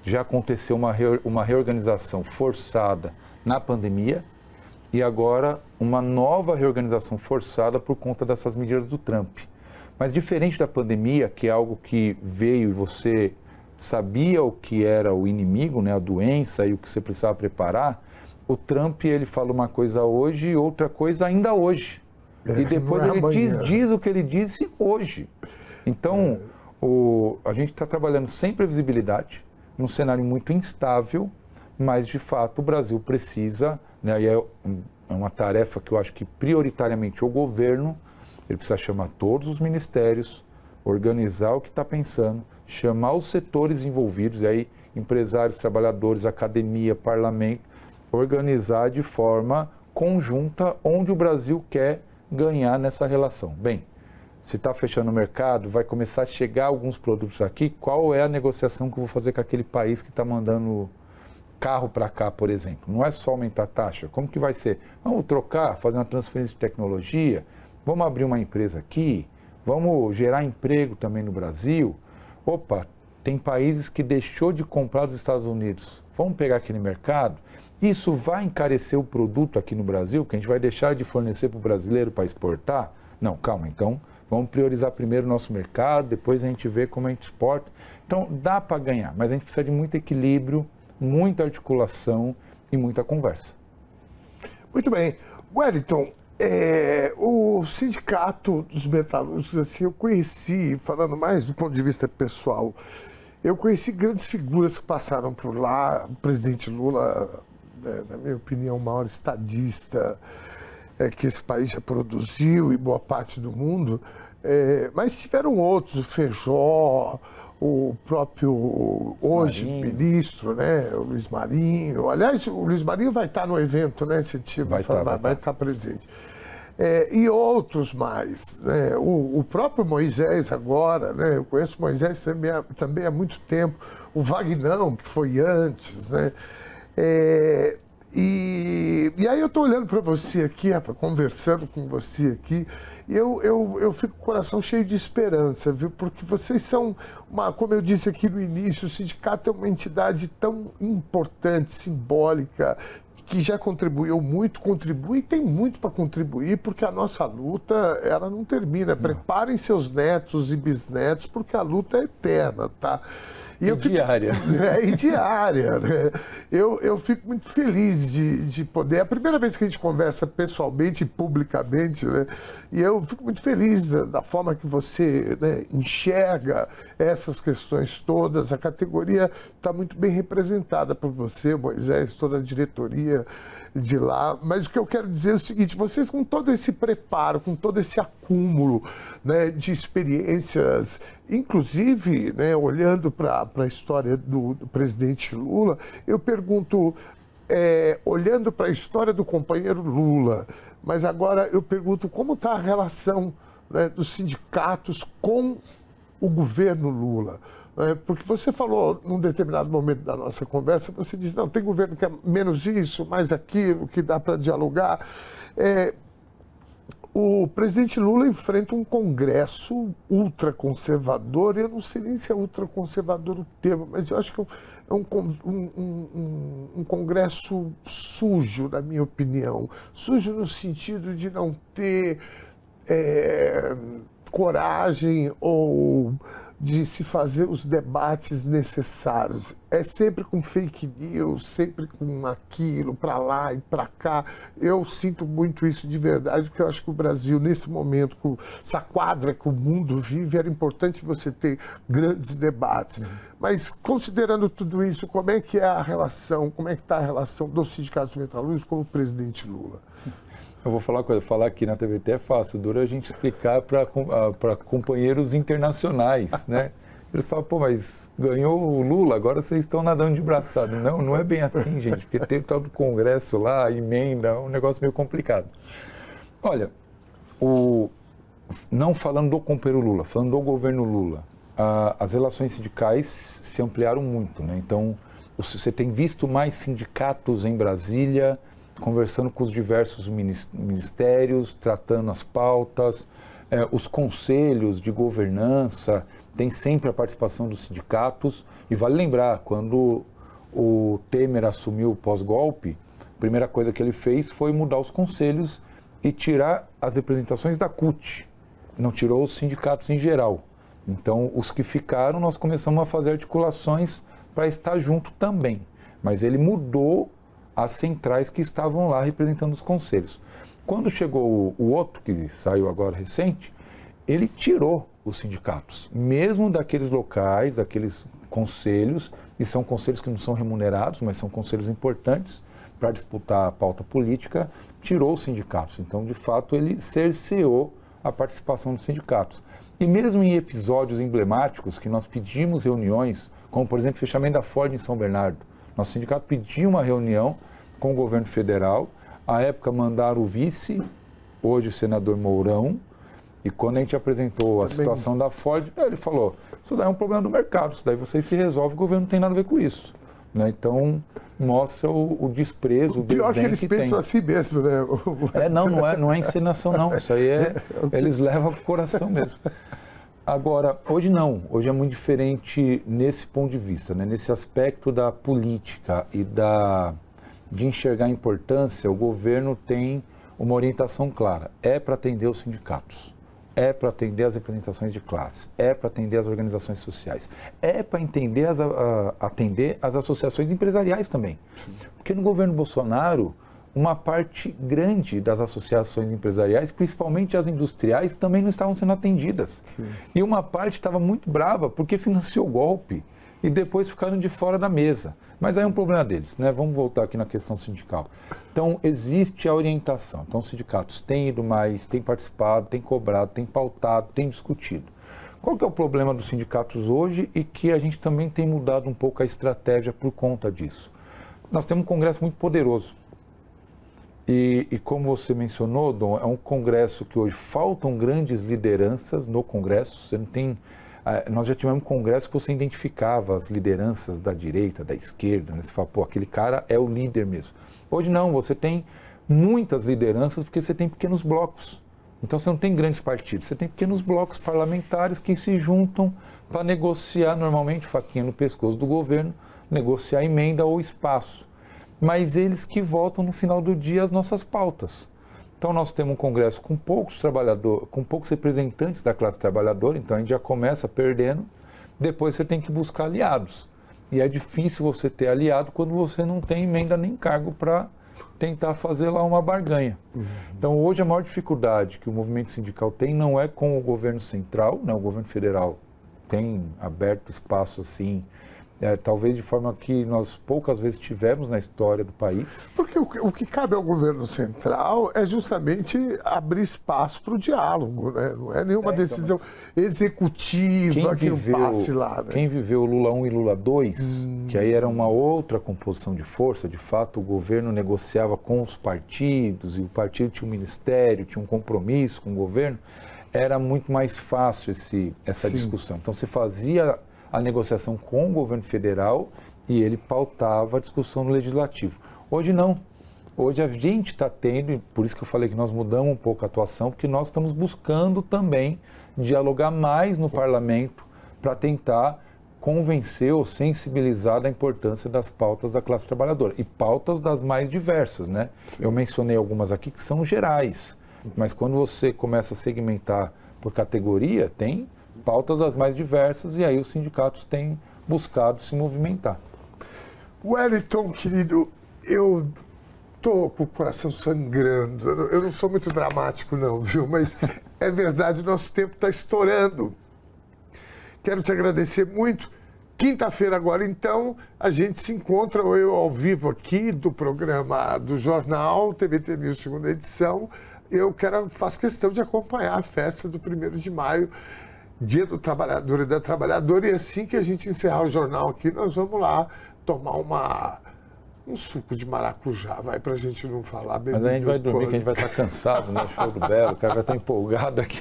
Já aconteceu uma reorganização forçada na pandemia e agora uma nova reorganização forçada por conta dessas medidas do Trump. Mas diferente da pandemia, que é algo que veio e você sabia o que era o inimigo, a doença e o que você precisava preparar, o Trump ele fala uma coisa hoje e outra coisa ainda hoje. E depois ele diz o que ele disse hoje. Então, a gente está trabalhando sem previsibilidade, num cenário muito instável, mas de fato o Brasil precisa, e é uma tarefa que eu acho que prioritariamente o governo, ele precisa chamar todos os ministérios, organizar o que está pensando, chamar os setores envolvidos, e aí empresários, trabalhadores, academia, parlamento, organizar de forma conjunta onde o Brasil quer ganhar nessa relação. Bem, se está fechando o mercado, vai começar a chegar alguns produtos aqui, qual é a negociação que eu vou fazer com aquele país que está mandando carro para cá, por exemplo? Não é só aumentar a taxa, como que vai ser? Vamos trocar, fazer uma transferência de tecnologia, vamos abrir uma empresa aqui, vamos gerar emprego também no Brasil. Opa, tem países que deixou de comprar dos Estados Unidos, vamos pegar aquele mercado? Isso vai encarecer o produto aqui no Brasil, que a gente vai deixar de fornecer para o brasileiro para exportar? Não, calma, então vamos priorizar primeiro o nosso mercado, depois a gente vê como a gente exporta. Então dá para ganhar, mas a gente precisa de muito equilíbrio, muita articulação e muita conversa. Muito bem. Wellington, o sindicato dos metalúrgicos, assim, eu conheci, falando mais do ponto de vista pessoal, eu conheci grandes figuras que passaram por lá. O presidente Lula, na minha opinião, o maior estadista que esse país já produziu e boa parte do mundo, mas tiveram outros, o Feijó, o próprio hoje ministro, né, o Luiz Marinho. Aliás, o Luiz Marinho vai estar no evento, né, vai estar presente. E outros mais, né? O próprio Moisés agora, né? Eu conheço o Moisés também há muito tempo, o Vagnão, que foi antes, né? E aí eu estou olhando para você aqui, conversando com você aqui, e eu fico com o coração cheio de esperança, viu? Porque vocês são, como eu disse aqui no início, o sindicato é uma entidade tão importante, simbólica, que já contribuiu muito, contribui e tem muito para contribuir, porque a nossa luta, ela não termina. Preparem seus netos e bisnetos, porque a luta é eterna, tá? E diária. E diária, né? Eu fico muito feliz de poder... É a primeira vez que a gente conversa pessoalmente e publicamente, né? E eu fico muito feliz da forma que você, né, enxerga essas questões todas. A categoria está muito bem representada por você, Moisés, toda a diretoria de lá. Mas o que eu quero dizer é o seguinte: vocês, com todo esse preparo, com todo esse acúmulo, né, de experiências, inclusive, né, olhando para a história do presidente Lula, eu pergunto, olhando para a história do companheiro Lula, mas agora eu pergunto como está a relação, né, dos sindicatos com o governo Lula. Porque você falou, num determinado momento da nossa conversa, você disse, não, tem governo que é menos isso, mais aquilo, que dá para dialogar. O presidente Lula enfrenta um congresso ultraconservador, eu não sei nem se é ultraconservador o termo, mas eu acho que é um congresso sujo, na minha opinião. Sujo no sentido de não ter coragem ou de se fazer os debates necessários. É sempre com fake news, sempre com aquilo, para lá e para cá. Eu sinto muito isso de verdade, porque eu acho que o Brasil, nesse momento, com essa quadra que o mundo vive, era importante você ter grandes debates. Mas, considerando tudo isso, como é que é a relação, como é que está a relação dos sindicatos metalúrgicos com o presidente Lula? Eu vou falar aqui na TVT é fácil, dura a gente explicar para companheiros internacionais, né? Eles falam, pô, mas ganhou o Lula, agora vocês estão nadando de braçada. Não, não é bem assim, gente, porque teve tal do Congresso lá, emenda, é um negócio meio complicado. Olha, não falando do companheiro Lula, falando do governo Lula, as relações sindicais se ampliaram muito, né? Então, você tem visto mais sindicatos em Brasília, conversando com os diversos ministérios, tratando as pautas, os conselhos de governança, tem sempre a participação dos sindicatos. E vale lembrar, quando o Temer assumiu o pós-golpe, a primeira coisa que ele fez foi mudar os conselhos e tirar as representações da CUT, não tirou os sindicatos em geral. Então, os que ficaram, nós começamos a fazer articulações para estar junto também. Mas ele mudou as centrais que estavam lá representando os conselhos. Quando chegou o outro, que saiu agora recente, ele tirou os sindicatos, mesmo daqueles locais, daqueles conselhos, e são conselhos que não são remunerados, mas são conselhos importantes para disputar a pauta política, tirou os sindicatos. Então, de fato, ele cerceou a participação dos sindicatos. E mesmo em episódios emblemáticos que nós pedimos reuniões, como, por exemplo, o fechamento da Ford em São Bernardo, nosso sindicato pediu uma reunião com o governo federal, À época mandaram o vice, hoje o senador Mourão, e quando a gente apresentou a situação da Ford, ele falou, isso daí é um problema do mercado, isso daí vocês se resolvem, o governo não tem nada a ver com isso. Né? Então, mostra o desprezo. O pior que eles pensam assim mesmo, né? Não é encenação, não. Isso aí eles levam pro coração mesmo. Agora, hoje não. Hoje é muito diferente nesse ponto de vista, né? Nesse aspecto da política e de enxergar a importância, o governo tem uma orientação clara. É para atender os sindicatos. É para atender as representações de classe, é para atender as organizações sociais, é para atender as associações empresariais também. Sim. Porque no governo Bolsonaro, uma parte grande das associações empresariais, principalmente as industriais, também não estavam sendo atendidas. Sim. E uma parte estava muito brava porque financiou o golpe e depois ficaram de fora da mesa. Mas aí é um problema deles, né? Vamos voltar aqui na questão sindical. Então, existe a orientação. Então, os sindicatos têm ido mais, têm participado, têm cobrado, têm pautado, têm discutido. Qual que é o problema dos sindicatos hoje e que a gente também tem mudado um pouco a estratégia por conta disso? Nós temos um congresso muito poderoso. E como você mencionou, Dom, é um congresso que hoje faltam grandes lideranças no congresso. Você não tem... Nós já tivemos um congresso que você identificava as lideranças da direita, da esquerda, né? Você fala, pô, aquele cara é o líder mesmo. Hoje não, você tem muitas lideranças porque você tem pequenos blocos. Então você não tem grandes partidos, você tem pequenos blocos parlamentares que se juntam para negociar, normalmente, faquinha no pescoço do governo, negociar emenda ou espaço. Mas eles que votam no final do dia as nossas pautas. Então nós temos um congresso com poucos trabalhadores, com poucos representantes da classe trabalhadora, então a gente já começa perdendo, depois você tem que buscar aliados. E é difícil você ter aliado quando você não tem emenda nem cargo para tentar fazer lá uma barganha. Então hoje a maior dificuldade que o movimento sindical tem não é com o governo central, né? O governo federal tem aberto espaço assim, talvez de forma que nós poucas vezes tivemos na história do país. Porque o que cabe ao governo central é justamente abrir espaço para o diálogo, né? Não é nenhuma decisão executiva que não passe lá. Né? Quem viveu Lula 1 e Lula 2, que aí era uma outra composição de força, de fato o governo negociava com os partidos e o partido tinha um ministério, tinha um compromisso com o governo, era muito mais fácil essa discussão. Então você fazia a negociação com o governo federal e ele pautava a discussão no legislativo. Hoje não. Hoje a gente está tendo, e por isso que eu falei que nós mudamos um pouco a atuação, porque nós estamos buscando também dialogar mais no parlamento para tentar convencer ou sensibilizar da importância das pautas da classe trabalhadora. E pautas das mais diversas, né? Sim. Eu mencionei algumas aqui que são gerais, mas quando você começa a segmentar por categoria, tem pautas das mais diversas e aí os sindicatos têm buscado se movimentar. Wellington, querido, eu tô com o coração sangrando. Eu não sou muito dramático não, viu? Mas é verdade, nosso tempo está estourando. Quero te agradecer muito. Quinta-feira agora, então, a gente se encontra, eu ao vivo aqui do programa do Jornal, TVT News, segunda edição. Faço questão de acompanhar a festa do 1º de maio, Dia do Trabalhador e da Trabalhadora, e assim que a gente encerrar o jornal aqui, nós vamos lá tomar um suco de maracujá, vai, pra gente não falar bem. Mas a gente vai dormir, que a gente vai estar cansado, né? Show do Belo, o cara vai estar empolgado aqui.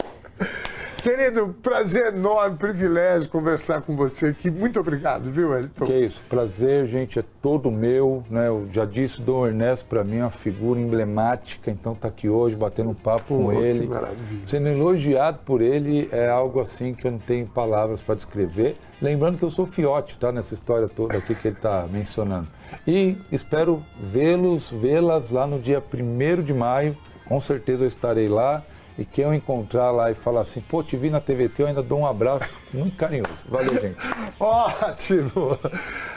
Querido, prazer enorme, privilégio conversar com você aqui. Muito obrigado, viu, Wellington? Que isso, prazer, gente, é todo meu, né? Eu já disse, Dom Ernesto, para mim, é uma figura emblemática, então tá aqui hoje, batendo um papo com ele. Que maravilha. Sendo elogiado por ele é algo assim que eu não tenho palavras para descrever. Lembrando que eu sou fiote, tá? Nessa história toda aqui que ele está mencionando. E espero vê-las lá no dia 1º de maio, com certeza eu estarei lá. E quem eu encontrar lá e falar assim, pô, te vi na TVT, eu ainda dou um abraço muito carinhoso. Valeu, gente. Ótimo!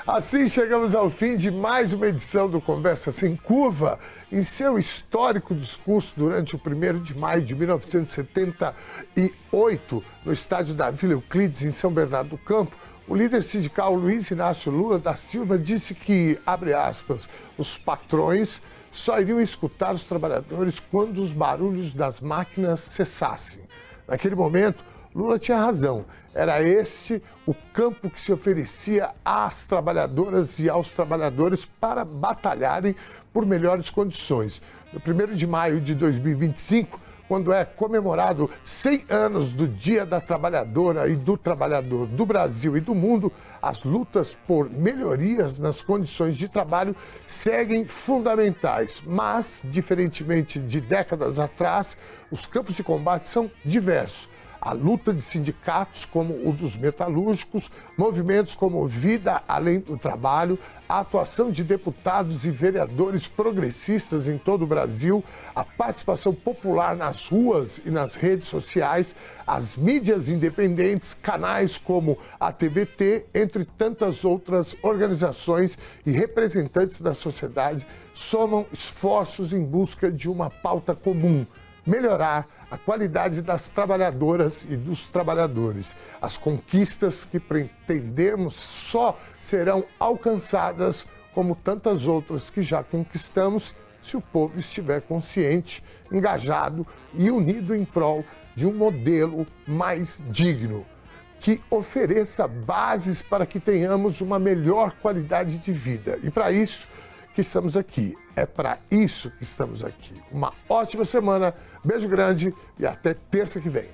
Assim chegamos ao fim de mais uma edição do Conversa Sem Curva. Em seu histórico discurso durante o 1º de maio de 1978, no estádio da Vila Euclides, em São Bernardo do Campo, o líder sindical Luiz Inácio Lula da Silva disse que, abre aspas, os patrões só iriam escutar os trabalhadores quando os barulhos das máquinas cessassem. Naquele momento, Lula tinha razão. Era esse o campo que se oferecia às trabalhadoras e aos trabalhadores para batalharem por melhores condições. No 1º de maio de 2025, quando é comemorado 100 anos do Dia da Trabalhadora e do Trabalhador do Brasil e do mundo, as lutas por melhorias nas condições de trabalho seguem fundamentais. Mas, diferentemente de décadas atrás, os campos de combate são diversos. A luta de sindicatos como o dos metalúrgicos, movimentos como Vida Além do Trabalho, a atuação de deputados e vereadores progressistas em todo o Brasil, a participação popular nas ruas e nas redes sociais, as mídias independentes, canais como a TVT, entre tantas outras organizações e representantes da sociedade, somam esforços em busca de uma pauta comum: melhorar a qualidade das trabalhadoras e dos trabalhadores. As conquistas que pretendemos só serão alcançadas, como tantas outras que já conquistamos, se o povo estiver consciente, engajado e unido em prol de um modelo mais digno, que ofereça bases para que tenhamos uma melhor qualidade de vida. E para isso que estamos aqui. É para isso que estamos aqui. Uma ótima semana, beijo grande e até terça que vem.